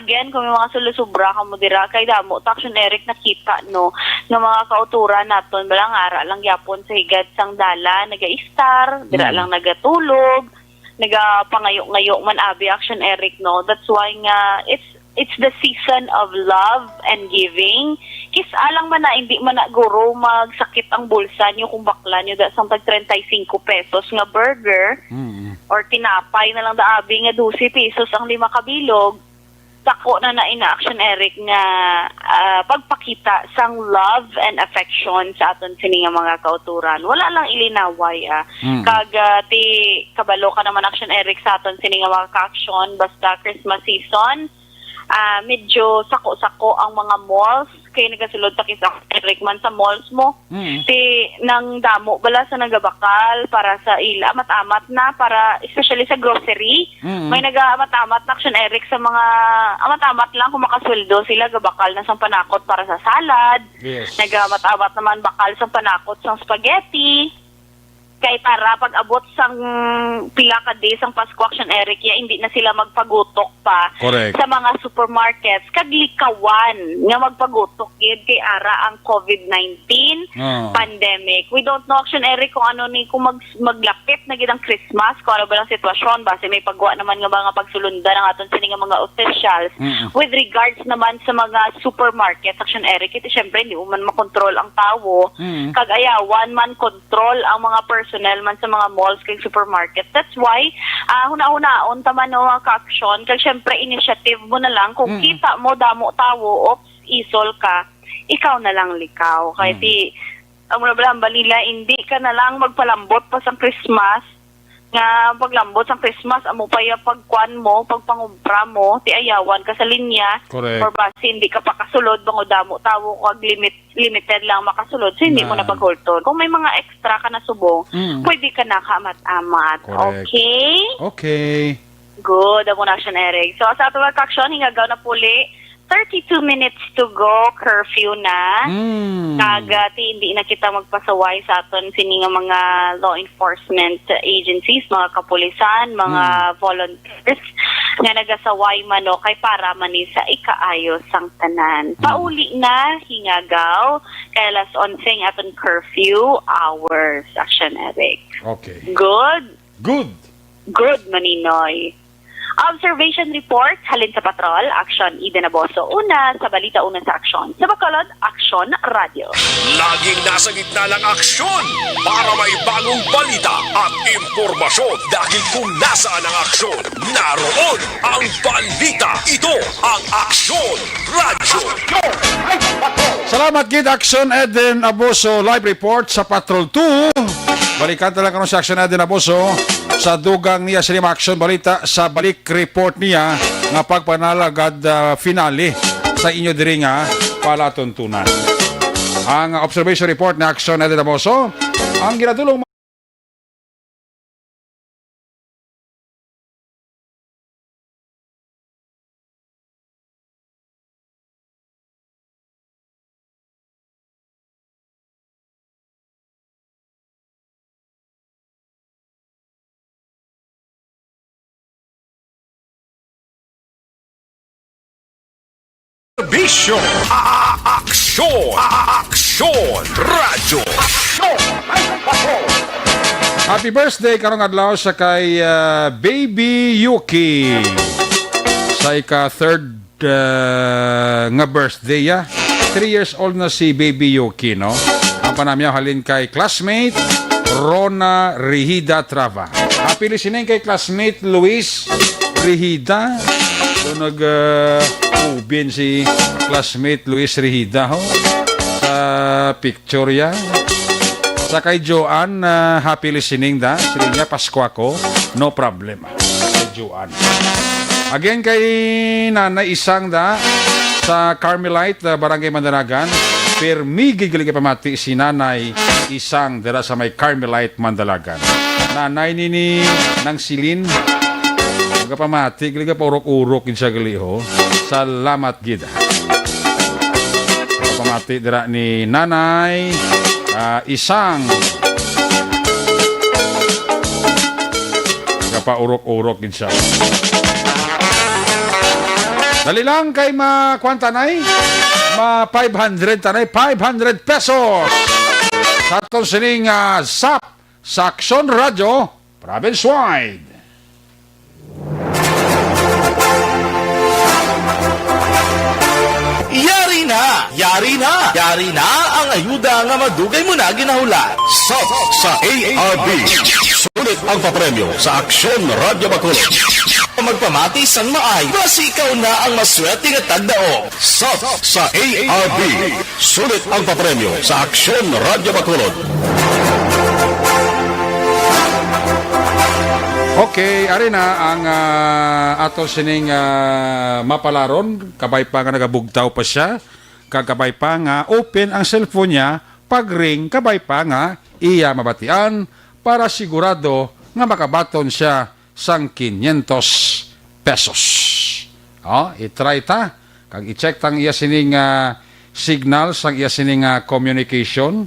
again kung may mga sulusubra ka mo dira kay damo Action Eric nakita no ng mga kauturan naton bala nga ara lang yapon sa higad sang dala naga-star dira lang nagatulog nagapangayo-ngayo man abi Action Eric no. That's why nga it's the season of love and giving. Kis alang man na hindi man na guro magsakit ang bulsa niyo kung bakla niyo da sang tag 35 pesos nga burger or tinapay na lang da abi nga 12 pesos ang 5 kabilog. Sako na ina Action Eric nga pagpakita sang love and affection sa aton sini nga mga kauturan. Wala lang ilinaway kag ti kabalo ka naman Action Eric sa aton sini nga mga ka-action basta Christmas season. Medyo sako-sako ang mga malls kay nagasulod ta kisa Eric man sa malls mo ti nang damo bala sa nagabakal para sa ila matamat na para especially sa grocery may nagaamat-amat na Action Eric sa mga amat-amat lang kung makasweldo sila gabakal na sang panakot para sa salad nagaamat-amat naman bakal sang panakot sang spaghetti kay para pag abot sang pila ka days ang Pasko Action Eric ya hindi na sila magpagutok pa sa mga supermarkets kag likawan nga magpagutok gid kay ara ang COVID-19 pandemic. We don't know Action Eric kung ano ni kung maglapit na gid ang Christmas kung ano ba ang sitwasyon base may pagwa naman nga mga pagsulundan ng aton sini nga mga officials with regards naman sa mga supermarkets Action Eric iti syempre hindi man makontrol ang tawo kag ayawan man control ang mga personnel man sa mga malls kay supermarket. That's why huna-hunaon taman no ka-action kag syempre initiative mo na lang kung kita mo damo tawo ops isol ka ikaw na lang likaw kay ti ang balila hindi ka na lang magpalambot pa sa Christmas nga paglambot sa Christmas amo pa ya pagkuan mo pagpangumpra mo ti ayawan ka sa linya or base hindi ka pa kasulod bango damo tawo kag limited lang makasulod so hindi mo na paghulton kung may mga extra ka na subong pwede ka na kaamat-amat. Okay good amo na Action Eric. So sa ato mga action hingagaw na puli 32 minutes to go, curfew na. Kagati, hindi na kita magpasaway sa aton sini nga mga law enforcement agencies, mga kapulisan, mga volunteers nga nagasaway man kay para man ni sa ikaayo sang tanan. Pauli na hingagaw kay alas 11 aton curfew hours Action Eric. Okay. Good Maninoy. Observation report, halin sa patrol, Action Eden Aboso. Una, sa balita una sa aksyon. Sa Bacolod, Action Radio. Laging nasa gitna ng aksyon para may bagong balita at impormasyon. Dahil kung nasaan ang aksyon, naroon ang balita. Ito ang Aksyon Radio. Salamat gid Action Eden Aboso live report sa Patrol 2. Balikan talaga karon sa Action Eden Aboso sa dugang niya sa lima action balita sa balik report niya nga pagpanalagad finale sa inyo diri nga palatuntunan. Ang observation report ni Action Eden Aboso ang ginatulong Bisyo. Aksyon. Aksyon Radio. happy birthday karong adlaw sa kay Baby Yuki. Sa ika third nga birthday ya. 3 years old na si Baby Yuki, no? Ang panamyaw halin kay classmate Rona Rihida Trava. Happy listening kay classmate Luis Rihida. So ubin si classmate Luis Rihida ho sa picture ya. Sa kay Joanne, happy listening da. Sila niya Pasko ako, no problem. Kay Joanne. Again kay Nanay Isang da sa Carmelite, Barangay Mandalagan. Permi gigilig pamati si Nanay Isang dira sa may Carmelite Mandalagan. Nanay nini nang silin pamati, gilig pa urok-urok sa giliho. Salamat gid. Pamati dira ni Nanay Isang. Gapa urok-urok gid siya. Dali lang kay makwanta nay. 500 tanay, 500 pesos. Sa atong sining SAP sa Action Radio province-wide. Yari na! Yari na! Yari na ang ayuda nga madugay mo na ginahula. SAP sa ARB. Sulit ang papremyo sa Aksyon Radio Bacolod. Magpamati sang maay, basi ikaw na ang maswerte nga tagdaog. SAP sa ARB. Sulit ang papremyo sa Aksyon Radio Bacolod. Okay, ari na ang ato sining mapalaron. Kabay pa nga nagabugtaw pa siya. Kagabay pa nga open ang cellphone niya. Pag-ring, kabay pa nga iya mabatian para sigurado nga makabaton siya sang 500 pesos. I-try ta. Kag i-check tang iya sining signal sang iya sining communication.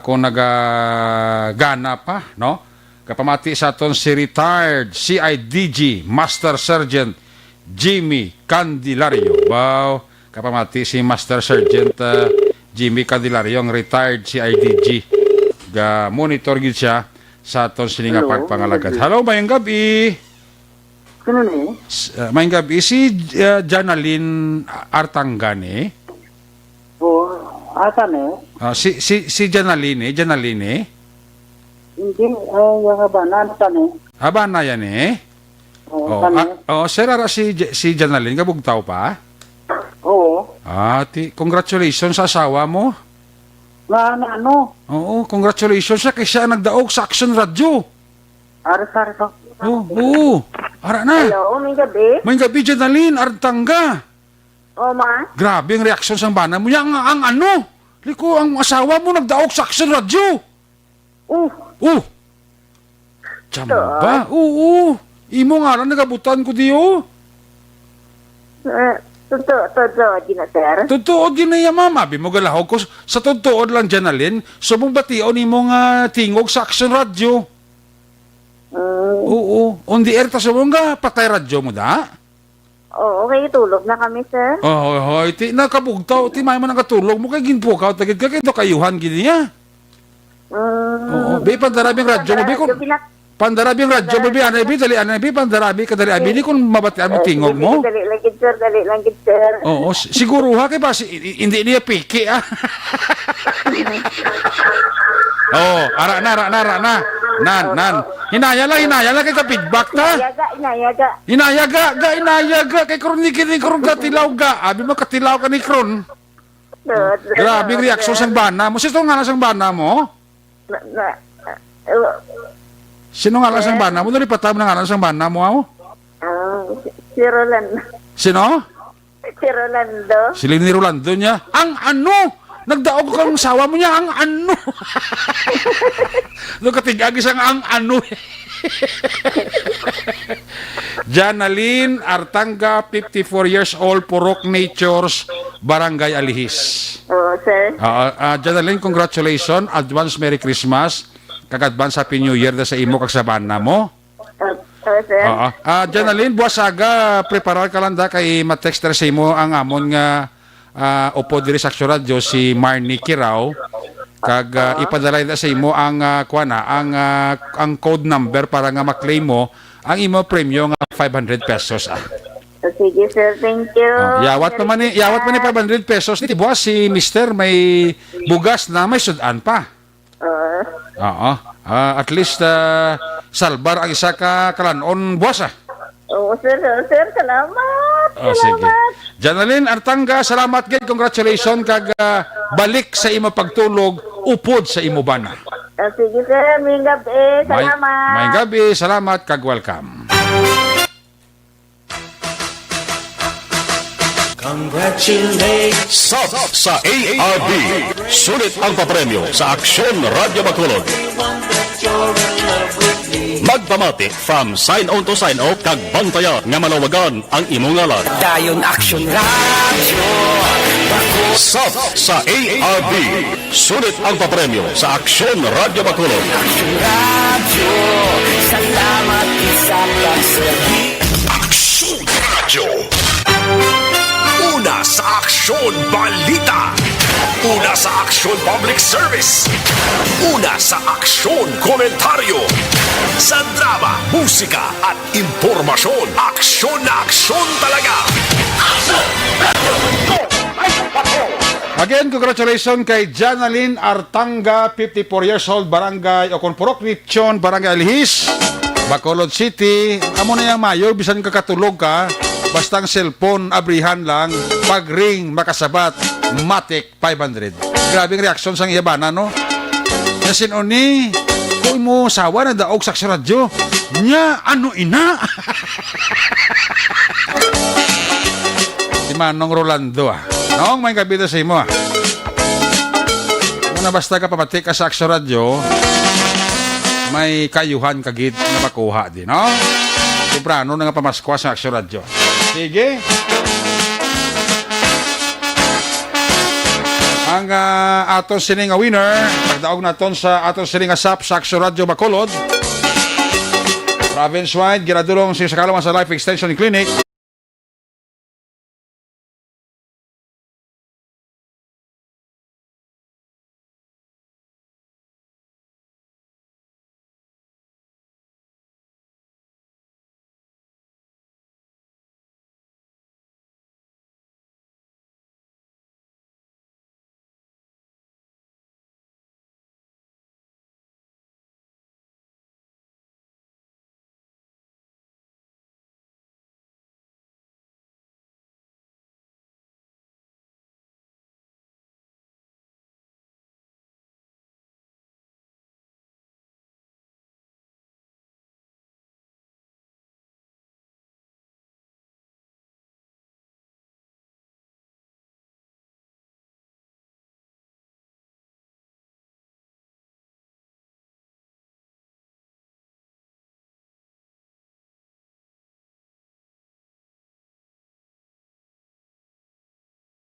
Kung nagagana pa, no? Kapamati sa aton si retired CIDG Master Sergeant Jimmy Candelario. Wow, kapamati si Master Sergeant Jimmy Candelario, ang retired CIDG. Monitor gid siya sa aton sininga pagpangalagad. Hello, mayong gabi. Sino ni? Mayong gabi si Janaline Artangane. Asa ni? Si Janaline, Hindi, yung abanan sa ni. Habana yan sir, si Janaline, kabugtaw pa? Oo. Congratulations sa asawa mo. Ano? Oo, congratulations siya kasi siya nagdaog sa Action Radio. Aras. Oo. Ara na. Hello, may gabi. May gabi, Janaline, Artanga. Oo, ma. Grabe ang reaksyon sa bana mo. Yang ang ano? Liko, ang asawa mo nagdaog sa Action Radio. Chamba? Oo. Imo nga lang nagabutan ko diyo. Totoo, di na, sir. Totoo ginaya mama. Bimog ko sa totoo lang, Janalyn. So mong bation imo nga tingog sa Action Radio. Oo. On the air ta sa mong patay radyo mo da? Oo, okay, tulog na kami, sir. Hoy. Ti nakabugtaw. Ti may man nakatulog mo kay ginpukaw. Tagid ka kay kayuhan giniya. Oo. Be, pandarabing radyo mo. Be, Pandarabi ang radyo, baby, anabi, dali, anabi, pandarabi, kadali, abi, di kung mabati ang tingog mo. Dali lang gid, sir. Dali lang gid, sir. Oo, siguro ha, kay ba, hindi niya piki, ah. Oo, ara na. Nan. Hinaya lang, kay ka-feedback ta. Inayaga, kay Kron ni Kron katilaw ga. Abi mo katilaw ka ni Kron. Grabe ang reaksyon sang bana mo. Sino nga lang sang bana mo? Sino nga lang sang bana mo? Nalipatam na nga lang sang bana mo, ako? Si Rolando. Sino? Si Rolando. Sila ni Rolando niya. Ang ano? Nagdaog ko kang sawa mo niya. Ang ano? Nung katigagis ang ano. Janaline Artanga, 54 years old, Purok Natures, Barangay Alihis. Oo, sir. Janaline, congratulations. Advance Merry Christmas. Kag-advance Happy New Year na sa imo kag sa bana mo. Oo, sir. Janaline, buwasaga, preparar ka lang da kay matexter sa imo ang amon nga upo diri sa Action Radio si Marnie Kirao. Kag ipadala na sa imo ang ang code number para nga maklaim mo ang imo premyo nga 500 pesos. Sige, sir. Thank you. Yawat pa man ni 500 pesos. Di buwas si Mister may bugas na may sudan pa. Oo. At least salbar ang isa ka kalanon buwas. Oo, sir. Sir, salamat. Sige. Janaline Artanga, salamat gid. Congratulations kag balik sa imo pagtulog upod sa imo bana. Sige, sir. May gabi. Salamat. May gabi. Salamat kag welcome. Sub sa ARB. Sulit ang papremyo sa Aksyon Radio Bacolod. Magpamati from sign on to sign off kag bantaya nga malawagan ang imong ngalan. Dayon Action Radio. Sub sa ARB. Sulit ang papremyo sa Aksyon Radio Bacolod. Action Radio. Salamat sa pagsabi. Aksyon Radio. Una sa Aksyon Balita. Una sa Aksyon Public Service. Una sa Aksyon Komentaryo. Sa drama, musika at impormasyon. Aksyon na aksyon talaga. Again, congratulations kay Janaline Artanga, 54 years old, Barangay Oconpurok, Lechon, Barangay Alihis, Bacolod City. Amo na yung mayo, bisan kakatulog ka, basta ang cellphone, abrihan lang, pag-ring, makasabat, matik, 500. Grabe ang reaksyon sa iyabana, no? Nasin oni, kung mo sawa na daog sa radyo, nya, ano ina? Si Manong Rolando, Nong, may kabida sa imo, Kung basta ka pamatik ka sa Action Radio, may kayuhan kagid na makuha din, no? Sobrano na nga pamaskwa sa Action Radio. Sige. Ang aton sining winner, pagdaog naton sa aton sining asap sa Action Radio Bacolod. Province-wide, giradulong sa Kalawan sa Life Extension Clinic.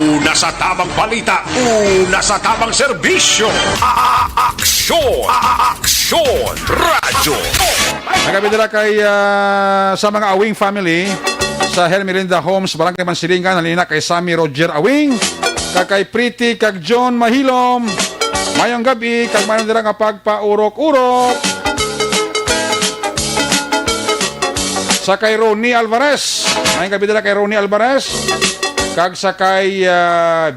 Una sa tamang balita, una sa tamang serbisyo. Aksyon! Aksyon! Radyo! Nagabidala kay sa mga Awing family sa Hermelinda Homes, Barangay Mansilingan, nalina kay Sammy Roger Awing, kay Pretty, kag John Mahilom, mayong gabi, kag mayong dira nga pagpaurok-urok. sa kay Ronnie Alvarez. May kabidala kay Ronnie Alvarez. Kag sa kay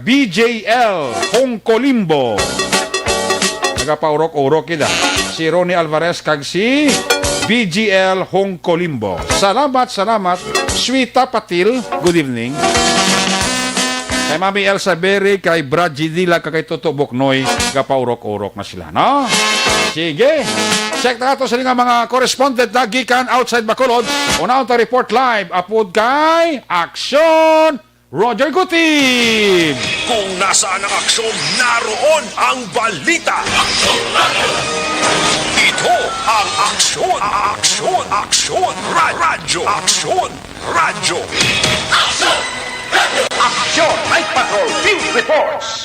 BJL Hongkolimbo. Nagapaurok-urok kita. Si Ronnie Alvarez kag si BGL Hongkolimbo. Salamat. Swita Patil, good evening. Kay Mami Elsa Berry, kay Brad Gidila, kay Toto Boknoy, gapaurok-urok na sila, no? Sige. Check na ito sa mga correspondent na gikan outside Bacolod. Una ta report live, upload kay Action Roger Gutib. Kung nasaan ang aksyon, naroon ang balita. Ito ang aksyon. Radyo. Action Night Patrol Field Reports.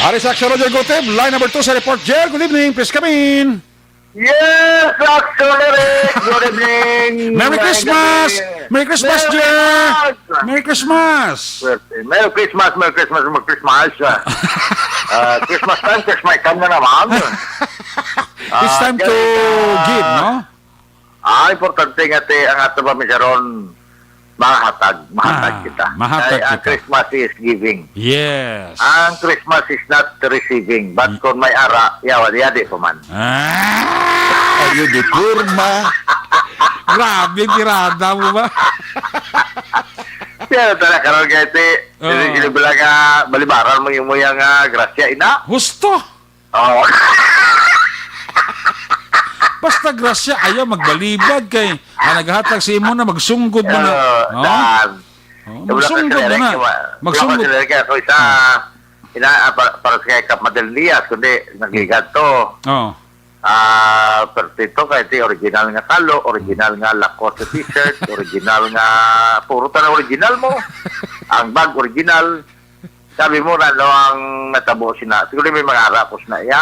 Aris Action Roger Gutib, line number 2 sa report. Jer, good evening. Please come in. Yes, Action Eric. Good evening. Merry Christmas! Merry Christmas, Jer! Merry Christmas! Merry Christmas. Christmas time na naman. It's time to give, no? Importante nga ang ato ba misaron mahatag kita. Mahatag Ang kita. Christmas is giving. Yes. Ang Christmas is not receiving. But kung may ara, yadi pa man. Ayun, di kurma. Grabe, tirada mo ba? Pero talaga karon kay ti, sila bilang balibaran mo yung grasya ina. Husto. Oh. Basta grasya, ayaw magbalibad kay naghatag sa imo na magsunggod mo na. Magsunggod mo na. Magsunggod. Kaya ko isa, para kay Kap Madelnias, kundi nagigat to. Pertito kay ti original nga talo, original nga Lacoste t-shirt, original nga puro ta original mo. Ang bag original. Sabi mo na ang natabo sina. Siguro may mga arapos na iya.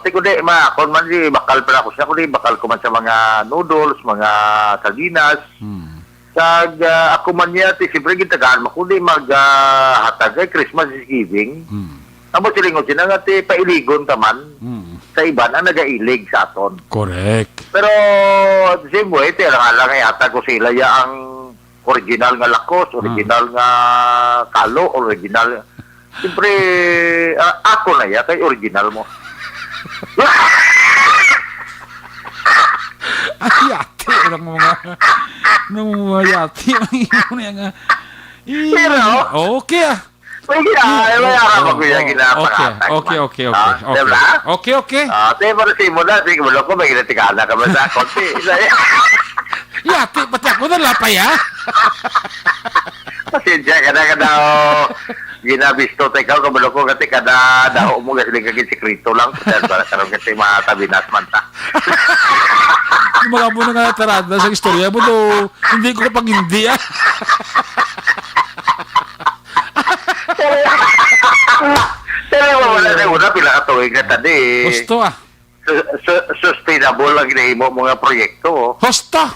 Tiko di kung man di bakal pa ako siya, kundi bakal ko man sa mga noodles, mga sardinas. Kag ako man niya ti siyempre gitagaan mo kundi hatag kay Christmas is giving. Amo silingon sila nga ti pailigon taman. Sa iban ang nagailig sa aton. Correct. Pero the same way, tira lang ay atag ko sila ya ang original nga Lacoste, original nga Kalo, original. Siyempre, ako na ya, kay original mo. Ay, yati. Ilang mga yati. Pero, okay ah. may ako ko yung ginapangatag. Okay. Pero simula, siguro ko, may ginatikala ka ba sa konti. Yati, pati ako nalapay ah. Pasensya ka na ginabisto tayo ka, kabalo ko kasi kada daho mo kasi kagin sikrito lang. Para karoon kasi mga tabinas man ta. Mga mo na nga tarada sa istorya mo do, hindi ko kapag hindi ah. Pero wala na una, pinakatuwing na tadi. Gusto ah. Sustainable ang ginahimo mga proyekto. Hosta!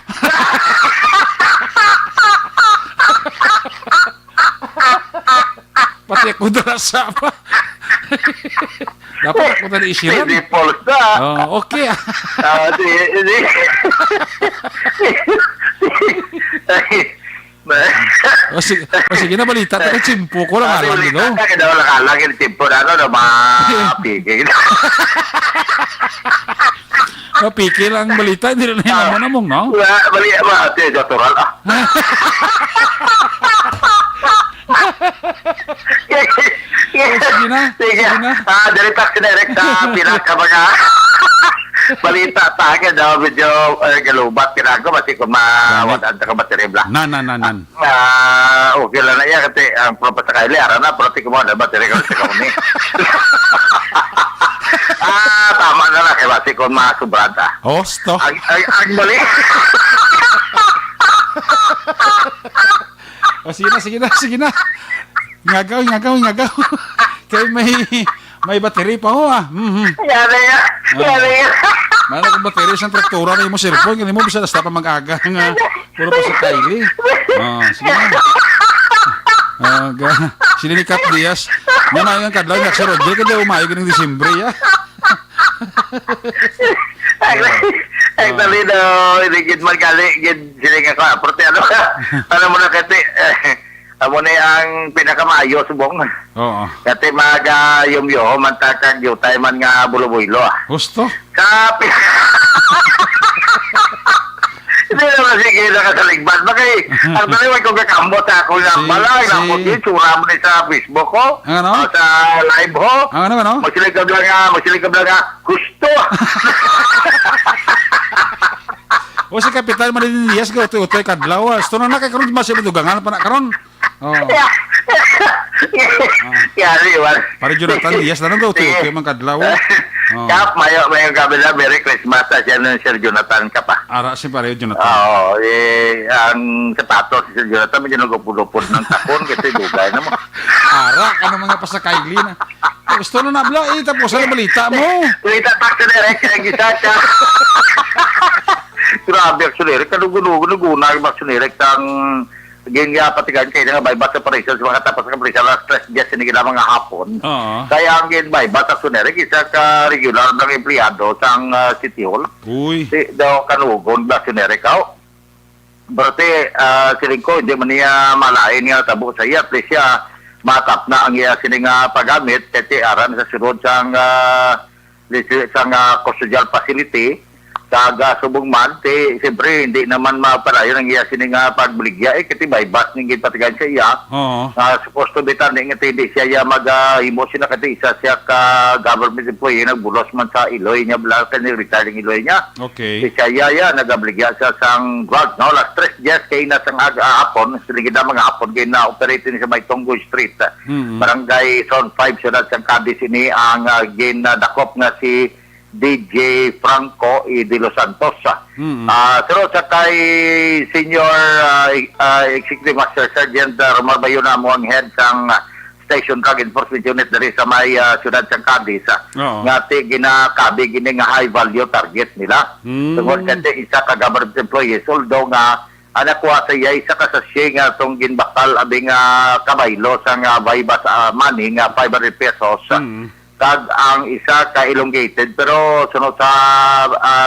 Pati ako darasa pa. Dapat ako na isiran. Hindi false na. Okay ah. Sige na balita. Taka chimpo ko lang alam nyo. Kaya daw lang alam yung chimpo na mapigil. Mapikil ang balita. Hindi rin naman namong, no? Balita ba? Ito yung natural ah. Sige na. Dalitak sinirek sa pinaka balita tayo daw medyo galubat kinago mati ko mawadan ka bateribla. Nan. Okay lang na yan kasi ang propata kaili ara na proti ko mo na bateri ko sa kami. Tama na lang kay basi ko masubrada. Hosto. Ang bali. Sige na. Ngagaw. Kaya may battery pa ho ah. Yari nga. Mana kung battery sa traktora na yung cellphone, ganun mo bisa na pa mag-aga nga. Puro pa sa Kylie. Sige na. Sila ni Kat Diaz. Namayon ang kadlaw niya sa Rodel, kada umayo ng Disyembre ya. Actually, no, iligid man gali, gid silinga ka. Pero ano, ano mo na kati, amo na ang pinakamaayo subong. Oo. Kati yumyo, mantakag yutay man nga bulo-bulo. Gusto? Kapi. Hindi naman sige na kasaligban. Bakit, ang taliwag kong kakambot ako na balay, nakot yun, sura mo na sa Facebook ko, Ano? o sa live ho. Ano? Magsiligab lang nga, gusto. O si Kapitan Marilyn Diaz ka utoy kadlaw. Gusto na nakakaroon mas dugangan pa na karon. Oh. Yari, wala. Para Jonathan Diaz na nang utoy man kadlaw. Oh. Kap, mayo gabi na, Merry Christmas sa siya ng Sir Jonathan ka pa. Ara si pare Jonathan. Oo, ang sapatos si Sir Jonathan, medyo nagupulupod ng takon kasi dugay na mo. Ara ano mga pasakayli na. Gusto na nabla tapos na balita mo. Kulita taxi direct, ang isa siya. Grabe, actually, kanuguno-guna yung actionerek ang ganyan patigan kayo nga bypass operations mga tapos ng police alas stress jet sinigila mga hapon. Kaya ang ganyan bypass actionerek isa ka regular ng empleyado sa City Hall. Uy. Si daw kanugon actionerek kao. Berarti siling ko hindi man niya malain nga tabo sa iya. Please siya matap na ang iya sining paggamit kasi aran sa sunod sang custodial facility kaga subong man, siyempre hindi naman mapalayo ng iya sining pagbuligya kasi bypass ng patigan sa iya. Supposed to be tanding nga hindi siya mag-himo siya kasi isa siya ka government employee nagbulos man sa Iloy niya bala ka ni retiring Iloy niya. Okay. Si siya nagabligya sa sang drug no last stress just kay na sang hapon siligid na mga hapon kay na operate ni sa may Tonggoy Street. Barangay Zone 5 siya sang Cadiz ini ang dakop nga si DJ Franco de Los Santos. Pero sa kay Senior Executive Master Sergeant Romar Bayona mo ang head sang Station Drug Enforcement Unit dari sa may siyudad sa Cadiz. Nga ginakabi gini nga high value target nila. Tungod kasi isa ka government employee although nga anak ko sa iya isa ka sa siya nga itong ginbakal abing kabaylo sa nga bypass money nga 500 pesos. Tag ang isa ka elongated pero sunod sa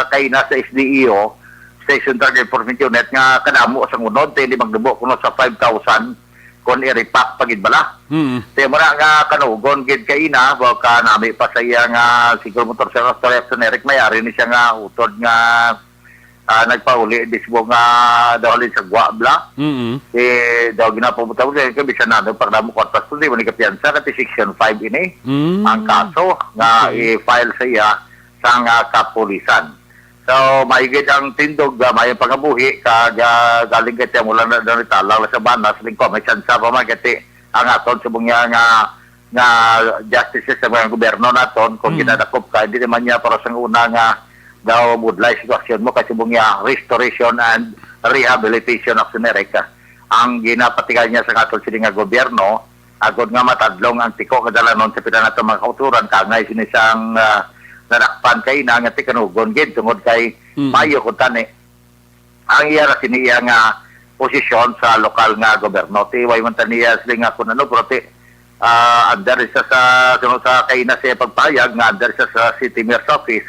kay na sa SDEO Station Drug Enforcement Unit nga kadamo sa unod hindi magdubo kuno sa 5,000 kon i-repack pagid bala. Te mo na nga kanugon gid kay ina wa ka nami pa sa iya nga siguro motor sa generic mayari ni siya nga utod nga nagpauli disbo nga dawalin sa Guabla. Daw ginapabuta mo kaya bisan na para mo kwartas ko di mo ni kapiyansa kasi section 5 ini ang kaso nga i-file sa iya sa kapulisan. So maigid ang tindog may pagabuhi galing kay mula na talang sa banas lingko may sansa pa man kati ang aton subong nga justice sa mga gobyerno naton kung ginadakop ka hindi naman niya para sa una nga daw budlay sitwasyon mo kasi bungya restoration and rehabilitation of America. Ang ginapatigan niya sa katol sila nga gobyerno, agod nga matadlong ang tiko kadala noon sa pinanato mga kauturan, kangay sinisang narakpan kay na nga tikanugon gid tungod kay mayo kung tani. Ang iya ra siniya nga posisyon sa lokal nga gobyerno. Tiway man taniya sila nga kung ano, pero under isa sa sunod sa kay na siya pagpayag nga under isa sa City Mayor's Office.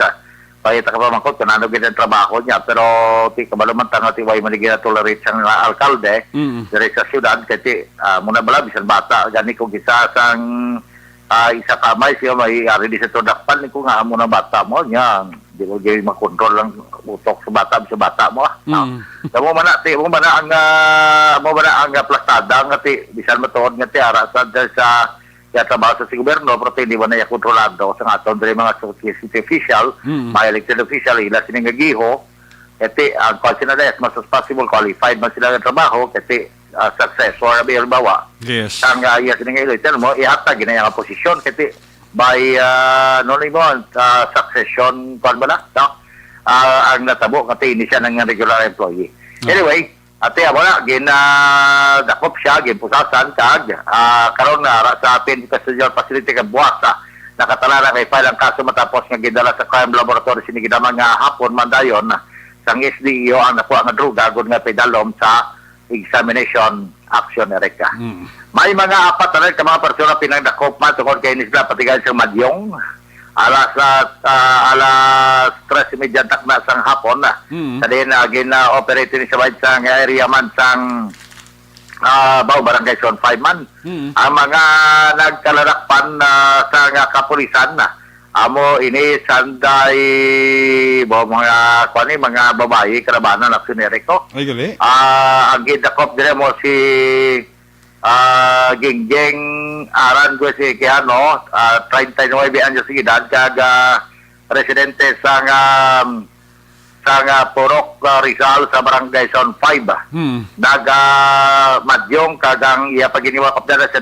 Pahita ka pa man ko, kanano gid ang trabaho niya, pero ti kabalo man tanga ti way manigi na tolerate sang alkalde, dire sa syudad, kasi muna bala, bisan bata, gani ko gisa sang isa kamay siya, may ari di sa tudakpan, ko nga muna bata mo, niya, di ko gawin makontrol lang utok sa bata mo. Mo mana ang plastada, nga ti, bisan matuod nga ti, ara sa trabaho sa gobyerno, pero hindi ba na yung kontrolado sa nga ito, mga city official, mga elected official, ila sininggagiho, kasi ang consider as much as possible qualified man sila ng trabaho, kasi successor, bawa, ang iya sininggagiho, mo, ihatag na yung posisyon, kasi by, succession, kung ba na, ang natabo, kasi hindi siya ng regular employee. Anyway, ate wala dakop siya ginpusasan kag karon na sa atin custodial facility ka buwasa nakatalana kay file ang kaso matapos nga gidala sa crime laboratory sinigidama nga hapon mandayon sang SDEO ang nakuha nga droga gud nga pedalom sa examination action ereka. May mga apat na ka mga persona pinagdakop man tungod kay nisla patigan sa Madyong alas 3:30 na sang hapon na. Kadin gina-operate ni sa sa area man sang Barangay Zone 5 man. Ang mga nagkalarakpan sa kapulisan na amo ini sanday mga babae karabanan aksiyonere ko. Ay, gali. Ang gidakop dire mo si Gingging Aran ko si Keano, 39 anyos de edad, kaga residente sa Purok Rizal sa Barangay Zone 5. Naga madyong kagang iya paginiwakap na sa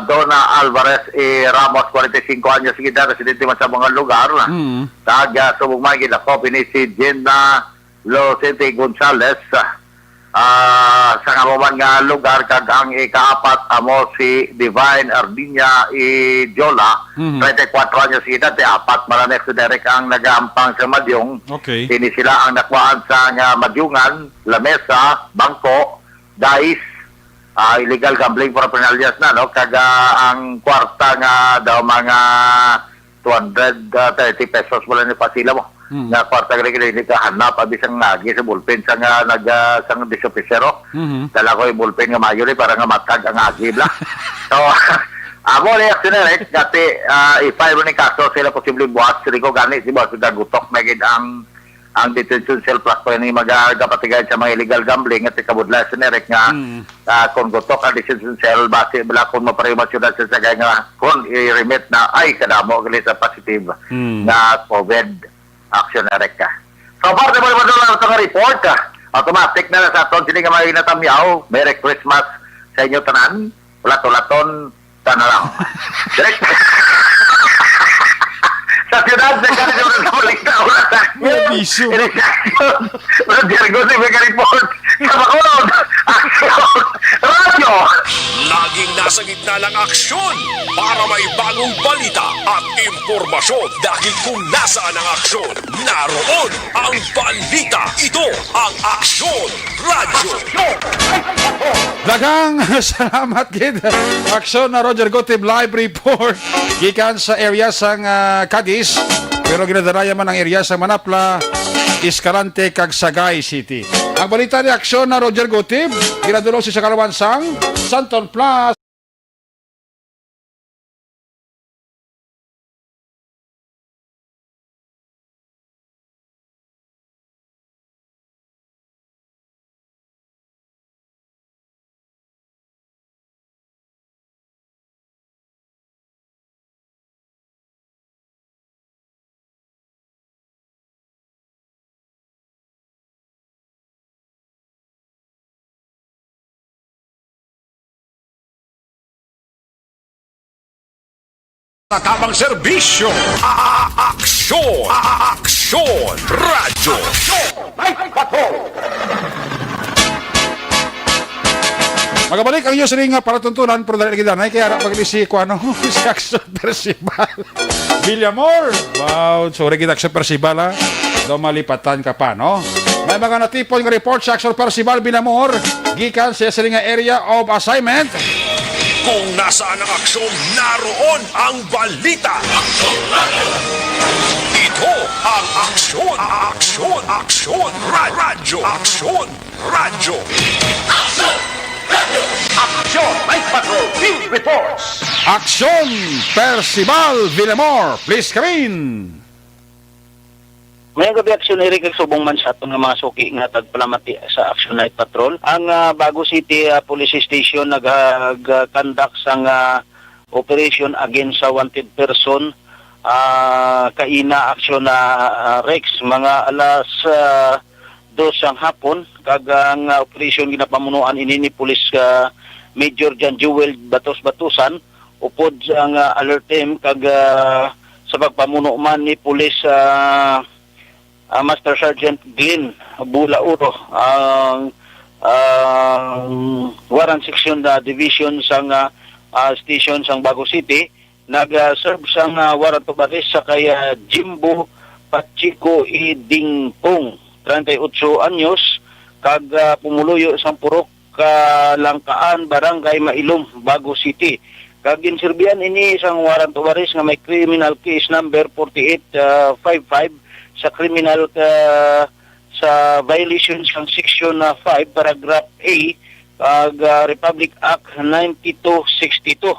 Donna Alvarez Ramos, 45 anyos de edad, residente man sa mga lugar. Kaga subugmay gidakop ini si Jenna Locente Gonzales, sa ngamuman nga lugar kagang ikaapat amo si Divine Ardinya Jola, 34 anyos de edad, apat malanek si Derek ang nagampang sa Madyong. Okay. Ini sila ang nakuhaan sa Madyungan, lamesa, bangko, dice, illegal gambling paraphernalias na, no? Kaga ang kwarta nga daw mga 230 pesos wala ni pasila mo. Nga kwarta gili ka hanap abisang nagi sa bulpen sa nga sang disopisero. Dala ko yung bulpen nga mayo ni para nga matag ang agi bla. So amo ni aksyoner dati i-file ni kaso sila posible buhat sila ko gani si boss gutok na gid ang detention cell plus ko ni magagapatigay sa mga illegal gambling at ikabudla sa nerek nga kung gutok ang detention cell base bala kung maparemasyon sa sagay nga kung i-remit na ay kadamo gali sa positive na COVID aksyoner ka. So far naman lang sa report automatic na sa aton sila nga mga inatamyaw. Merry Christmas sa inyo tanan. Lato-laton tanalang. Direct sa siyudad sa kanila sa balita ulat sa Biso. Diargo si Mega Report sa Bacolod Aksyon Radio. Laging nasa gitna ng aksyon para may bagong balita at impormasyon dahil kung nasaan ang aksyon, naroon ang balita. Ito ang Aksyon Radio. Daghang salamat gid. Aksyon na Roger Gotib live report gikan sa area sang Cadiz, pero ginadalaya man ang area sa Manapla, Escalante kag Sagay City. Ang balita ni Aksyon na Roger Gotib ginadulo sa Kalawan sang Santon Plus. Tamang serbisyo. Aksyon. Aksyon Radio. Magabalik ang iyos ring palatuntunan pero dali kita na kaya paglisi ko ano si Aksyon Percival Villamor. Wow, sorry kita Aksyon Percival do malipatan ka pa no. May mga natipon nga report sa Aksyon Percival Villamor gikan sa ring area of assignment. Kung nasaan ang aksyon, naroon ang balita. Ito ang Aksyon. Aksyon. Aksyon Radio. Aksyon Radio. Aksyon! Night Patrol Field Reports! Aksyon Percival Villamor, please come in. Mayang gabi aksyon kag subong man sa atong mga suki nga tagpalamati sa Action Night Patrol. Ang Bago City Police Station nag-conduct sang operation against sa wanted person kaina aksyon na Rex mga alas 2 ang hapon kag ang operation ginapamunuan ini ni Police Major John Jewel Batos-Batusan upod ang alert team kag sa pagpamuno man ni Police Master Sergeant Glenn Bulauro ang Warrant Section Division sang station sang Bago City nag-serve sang warrant of arrest sa kay Jimbo Pachico Idingpong 38 anyos kag pumuluyo sang Purok Langkaan Barangay Mailom Bago City Kag ginserbihan ini isang warrant of arrest nga may criminal case number 4855 sa criminal sa violation ng section 5 paragraph A kag Republic Act 9262.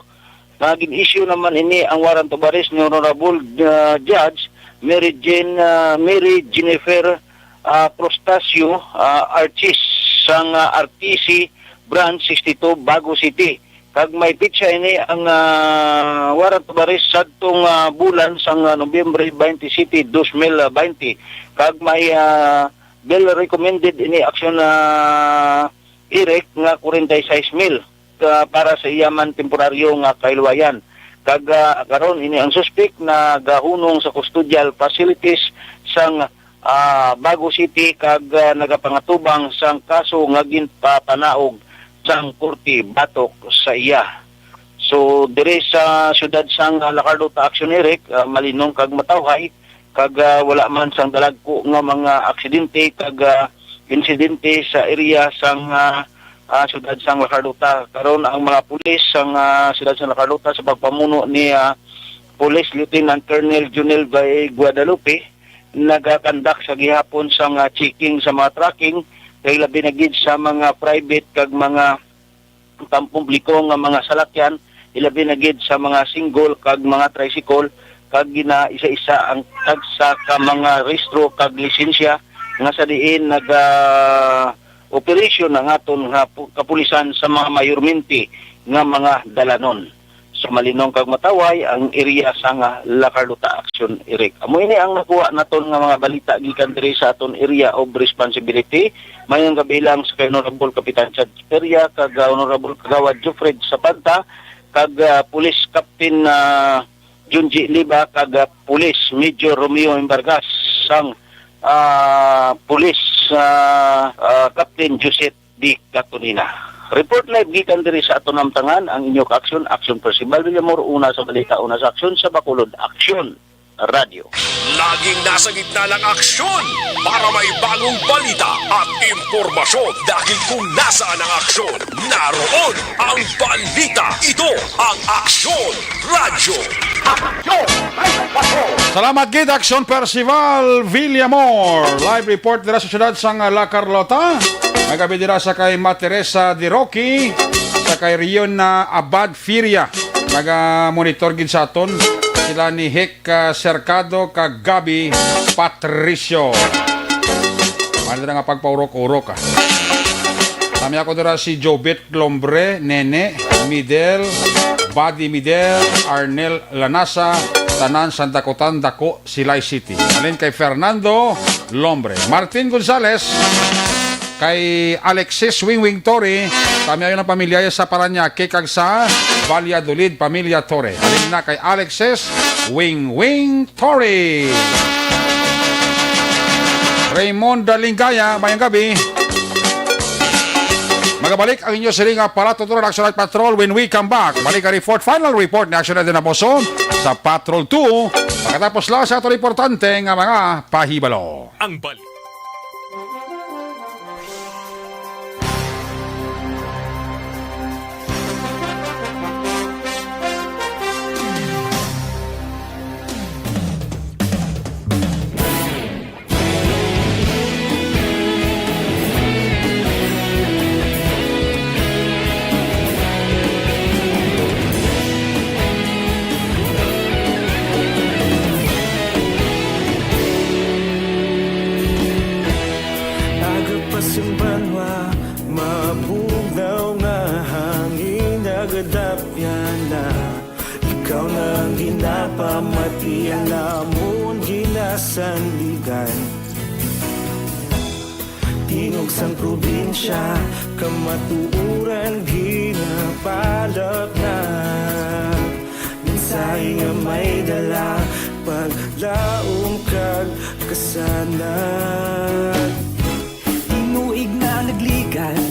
Nagin-issue naman ini ang warrant of arrest ni Honorable Judge Mary Jennifer Prostasio Archis sang RTC Branch 62 Bago City. Kag may pitsa ini ang warrant of arrest sadtong bulan sang Nobyembre 20 City 2020. Kag may bill recommended ini aksyon IREC nga 46,000 para sa iyaman temporaryo nga kailwayan. Kag karon ini ang suspect na gahunong sa custodial facilities sang Bago City kag nagapangatubang sang kaso nga ginpapanaog sang Korte Batok sa iya. So dire sa syudad sang Lacarlota Action Eric, malinong kag matawhay kag wala man sang dalagko nga mga aksidente kag insidente sa area sang syudad sang Lacarlota. Karon ang mga pulis sang syudad sang Lacarlota sa pagpamuno ni Police Lieutenant Colonel Junel Bay Guadalupe nagakandak sa gihapon sang checking sa mga tracking kay labi na gid sa mga private kag mga pampubliko nga mga salakyan, ilabi na gid sa mga single kag mga tricycle kag gina isa-isa ang tagsa ka mga rehistro kag lisensya nga sa diin operation ng aton nga kapulisan sa mga mayormente nga mga dalanon. Sa malinong kag mataway ang area sa nga Lacarlota Action Eric. Amo ini ang nakuha naton nga mga balita gikan diri sa aton area of responsibility. Mayong kabilang sa Honorable Kapitan Chad Peria kag Honorable Kagawad Jofred Sapanta kag Police Captain Junji Liba kag Police Major Romeo Embargas sang Police Captain Joseph D. Catonina. Report live gikan diri sa aton namtangan ang inyong action Percival Villamor, una sa balita, una sa aksyon sa Bacolod Action Radio. Laging nasa gitna ng aksyon para may bagong balita at impormasyon dahil kung nasaan ang aksyon, naroon ang balita. Ito ang Aksyon Radio. Salamat gid Action Percival Villamor. Live report dira sa syudad sang La Carlota. Magabi dira sa kay Materesa de Rocky, sa kay Rion na Abad Firia. Naga-monitor gid sa aton sila ni Hek Cercado kag Gabi Patricio. Ano nga pagpaurok-urok ka. Kami ako dira si Jobet Lombre, Nene, Midel, Buddy Midel, Arnel Lanasa, Tanan Santa Cotan Dako, Silay City. Alin kay Fernando Lombre, Martin Gonzales, kay Alexis Wingwing Torre, kami ayon ang pamilya sa Paranaque kag sa Valladolid, pamilya Torre. Alin na kay Alexis Wingwing Torre. Raymond Dalingaya, mayang gabi. Magabalik ang inyo siling aparato ng Action Night Patrol when we come back. Balik ang report, final report ni Action Night na Boso sa Patrol 2. Pagkatapos lang sa itong importante nga mga pahibalo. Ang balik. Ikaw nang ginapamatian namon ginasandigan. Tingog sang probinsya kamatuuran ginapalap na. Minsay nga may dala paglaom kag kasanan. Tinuig na nagligan,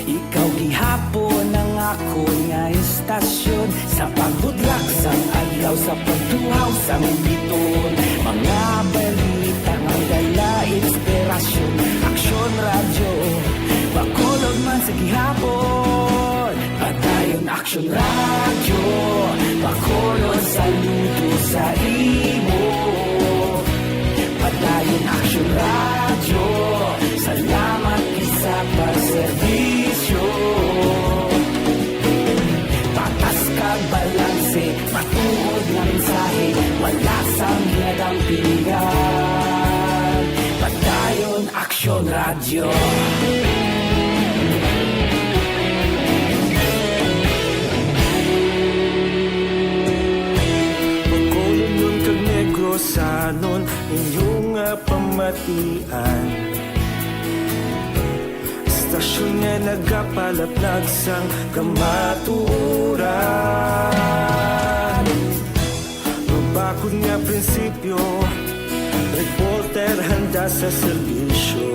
ikaw gihapon ang ako nga istasyon. Sa pagbudlak sang adlaw sa pagtuhaw sang biton. Mga balita nga dala inspirasyon. Aksyon radyo, Bacolod man sa gihapon. Padayon aksyon. Action Radio, Bacolod saludo sa imo. Padayon Action Radio, salamat isa pa serbisyo. Patas kag balanse, matuod na mensahe, wala sang ginadampingan. Padayon Action Radio. Sanon inyong pamatian, istasyon nga nagapalaplag sang kamaturan. Mabakod nga prinsipyo, reporter handa sa serbisyo.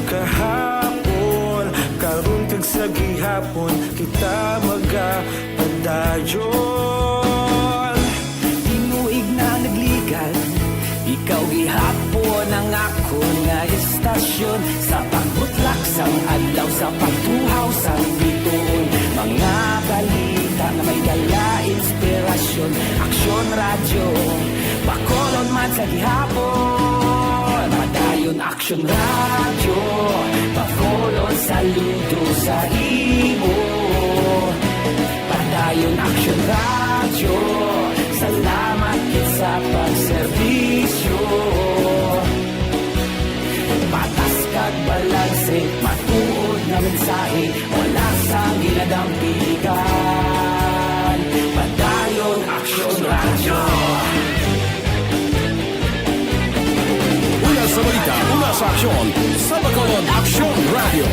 Kahapon, karon kag sa gihapon, kita magapadayon. Ikaw gihapon ang ako nga istasyon, sa pagbutlak sang adlaw, sa pagtuhaw sang bituon. Mga balita na may dala inspirasyon, Action Radio, Bacolod man sa gihapon. Padayon Action Radio, Bacolod saludo sa imo. Padayon Action Radio, salamat sa pagserbisyo. Patas kag balanse, matuod na mensahe, wala sang ginadampigan. Padayon Action Radio. Una sa balita, una sa aksyon, sa Bacolod Action Radio.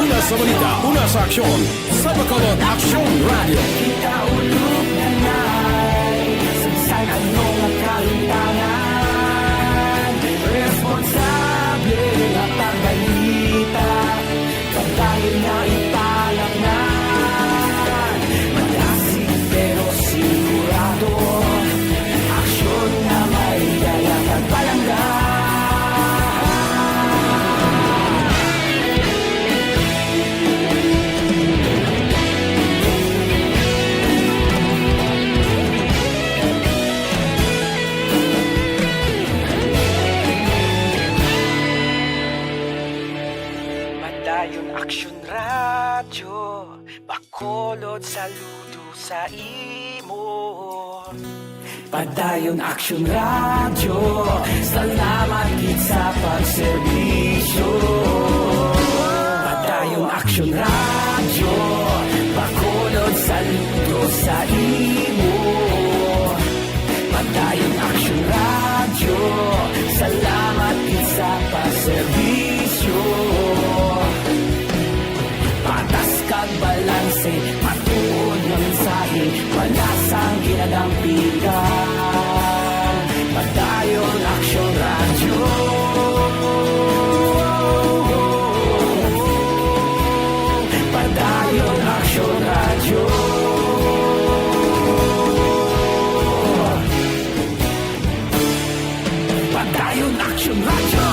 Una sa balita, una sa aksyon, sa Bacolod Action Radio. Kita ulog na na'y sagsay anong nakalintangan. Responsable na pagbalita, pagdahil na ipalag na. Malasig pero sigurado, aksyon na may dala at palangga. Action Radio, Bacolod saludo sa imo. Padayon Action Radio, salamat gid sa pagserbisyo. Padayon Action Radio, Bacolod saludo sa imo. Padayon Action Radio, salamat gid sa pagserbisyo. Patas kag balanse, matuod na mensahe, wala sang ginadampigan. Padayon Action Radio. Padayon Action Radio. Padayon Action Radio.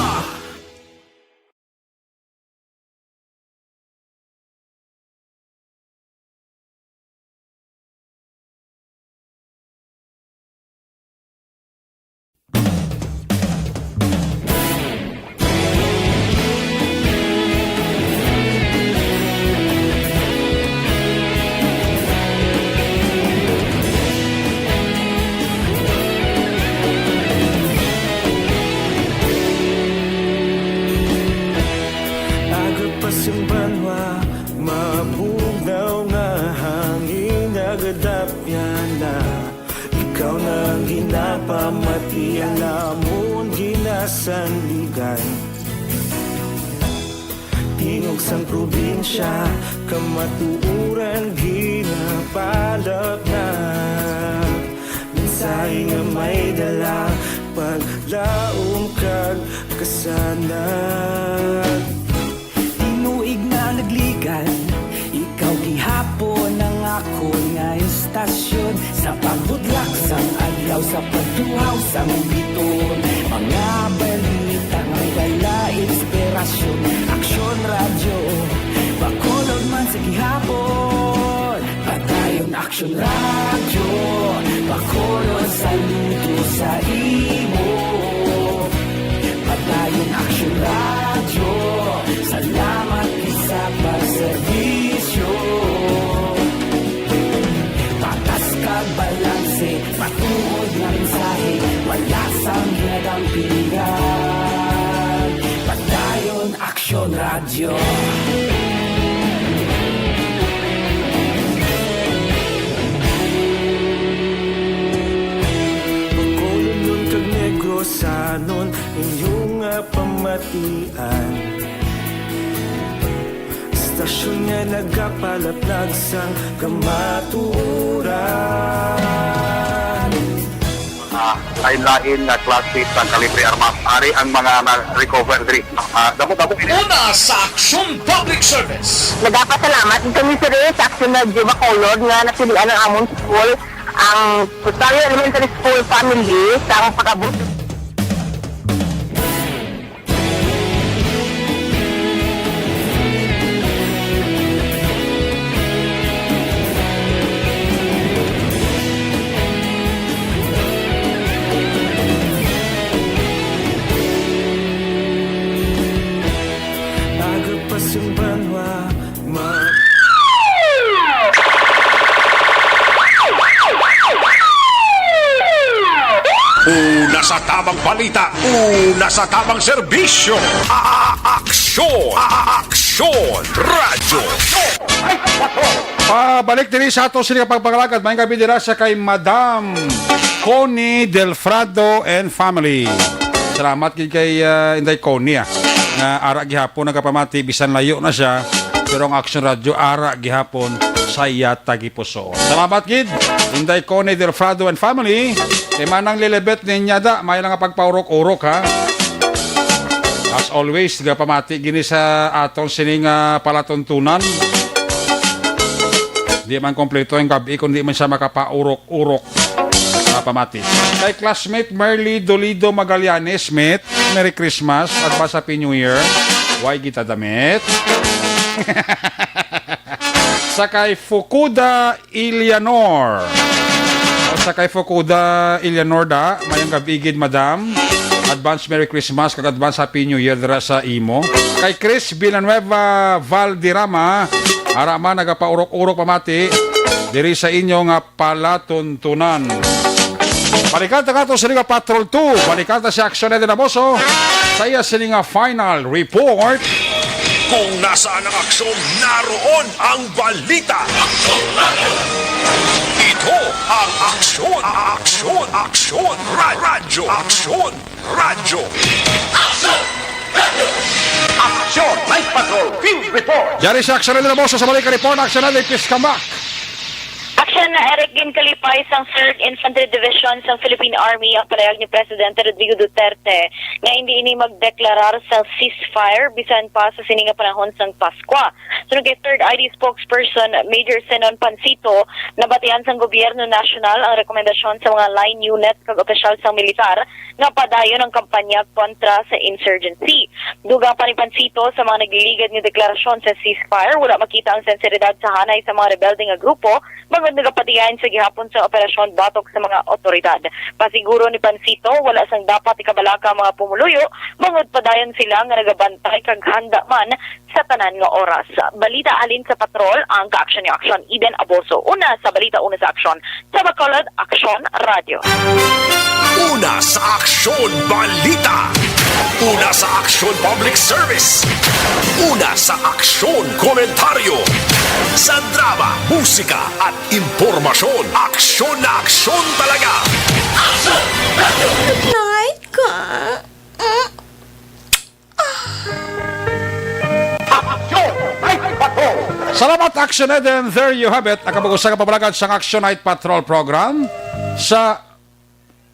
Ikaw nang ginapamati, alamon ginasandigan. Tingog sang probinsya, kamatuuran ginapalap na. Mensahe nga may dala, paglaom kag kasanag. Tinuig na nagligan, ikaw gihapon ang ako nga istasyon. Sa pagbudlak sang adlaw, sa pagtuhaw sang biton. Mga balita nga may dala inspirasyon, Action Radio, Action Radio, Bacolod saludo sa imo. Padayon Action Radio, salamat isa pagserbisyo. Patas kag balanse, patuod na mensahe, wala sang hinadang pilihan. Padayon Action Radio. Sanon inyong pamatian, stasyon nga nagapalaplag sang kamaturan. Lain-lain na klase sa kalibre armas. Ari ang mga na-recover diri. Damo-damo. Una sa Aksyon Public Service. Nagpasalamat kami sa Action Radio Bacolod nga napilian ang among school, ang Rosario Elementary School family sa pagabot. Una sa tamang balita, una sa tamang serbisyo. Aksyon! Aksyon! Radyo! Pabalik din sa ato sila pagpagalagad. May gabi dira sa kay Madam Connie Delfrado and family. Salamat kay Inday Connie na ara gihapon nagapamati bisan layo na siya. Pero ang Action Radio ara gihapon saya tagipuso. Salamat gid Inday Connie Delfrado and family. Kay manang lilibet ninya da may lang pagpaurok-urok ha. As always gapamati gini sa aton sining palatuntunan. Di man kompleto yung gabi kundi man siya makapaurok-urok sa pamati. Kay classmate Merly Dolido Magallanes, Smith, Merry Christmas at Happy New Year. Why kita damit? Sa kay Fukuda Eleanor. Sa kay Fukuda Eleanor da, mayang gabigid madam. Advance Merry Christmas kag advance Happy New Year dira sa imo. Kay Chris Villanueva Valderrama, ara man nagapaurok-urok pamati diri sa inyo nga palatuntunan. Balikan ta kato sa Patrol 2, balikan ta sa Aksyon na Boso. Saya sila nga final report. Kung nasaan ang aksyon, naroon ang balita. Ito ang Aksyon! Aksyon! Aksyon! Radyo! Aksyon! Radyo! Aksyon! Night Patrol! Field Report! Diyan sa Aksyon na Boso sa balikan report. Aksyon na Please come back. Aksyon na Eric Ginkalipay sang 3rd Infantry Division sang Philippine Army ang palayag ni Presidente Rodrigo Duterte nga hindi ini magdeklarar sa ceasefire bisan pa sa sininga panahon sang Paskwa. Sunod kay 3rd ID spokesperson Major Zenon Pancito, nabatian sang gobyerno nasyonal ang rekomendasyon sa mga line units kag opisyal sang militar nga padayon ang kampanya kontra sa insurgency. Duga pa ni Pancito sa mga nagliligad nga deklarasyon sa ceasefire, wala makita ang sensibilidad sa hanay sa mga rebelde nga grupo bangod nagapatiyahin sa gihapon sa operasyon batok sa mga otoridad. Pasiguro ni Pancito, wala sang dapat ikabalaka mga pumuluyo, bangod padayon sila nga nagabantay kag handa man sa tanan nga oras. Balita alin sa patrol ang ka-aksyon ni Aksyon Eden Aboso. Una sa balita, una sa aksyon. Sa Bacolod, Aksyon Radio. Una sa Aksyon Balita. Una sa Aksyon Public Service. Una sa Aksyon Komentaryo. Sa drama, musika at impormasyon. Aksyon na aksyon talaga. Night ka. Salamat Action Eden. There you have it. Akabagusa ka pabalagad sa Action Night Patrol program sa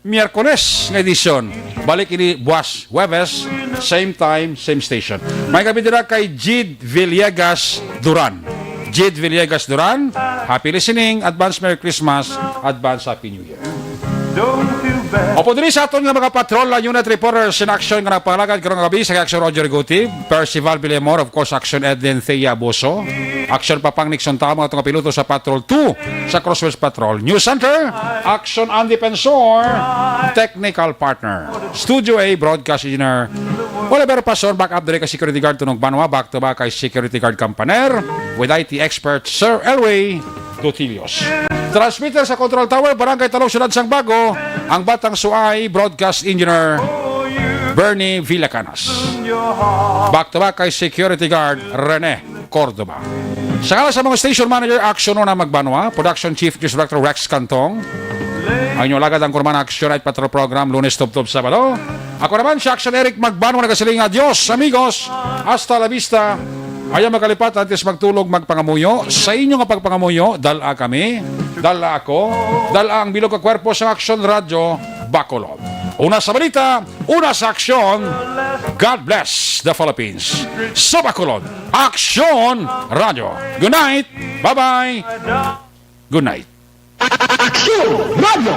Miyerkules nga edisyon. Balik ini buwas, Webes, same time, same station. May gabi dira kay Jid Villegas Duran. Jid Villegas Duran, happy listening, advance Merry Christmas, advance Happy New Year. Opo diri sa aton nga mga patrol unit reporters in action nga nagpalagad karong gabi sa Action Roger Guti, Percival Villamor, of course Action Edwin Thea Boso, Action Papang Nixon Tama at mga piloto sa Patrol 2 sa Crosswest Patrol, News Center, Action Andy Pensor, Technical Partner, Studio A, Broadcast Engineer, Oliver Pason, back up diri ka security guard tunog Banwa, back to back kay security guard Campaner, with IT expert Sir Elway Dutilios. Transmitter sa Control Tower, Barangay Talong, Syudad Sang Bago, ang Batang Suay, Broadcast Engineer Bernie Villacanas. Back to back kay Security Guard Rene Cordoba. Sa kala sa mga Station Manager, Action na Magbanwa, Production Chief News Director Rex Cantong, ang inyong lagad ang Kurman Action Night Patrol Program, Lunes, Tub-Tub, Sabado. Ako naman si Action Eric Magbanwa, nagasiling adios, amigos, hasta la vista. Ayaw magkalipat at magtulog magpangamuyo. Sa inyo nga pagpangamuyo, dala kami, dala ako, dala ang bilog ka kwerpo sa Action Radio Bacolod. Una sa balita, una sa aksyon. God bless the Philippines. Sa Bacolod, Action Radio. Good night. Bye-bye. Good night. Action Radio!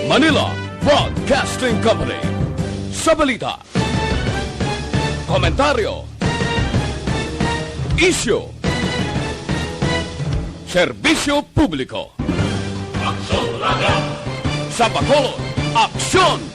Manila Broadcasting Company. Sa balita, komentaryo, issue, serbisyo publiko. Sa Bacolod, aksyon!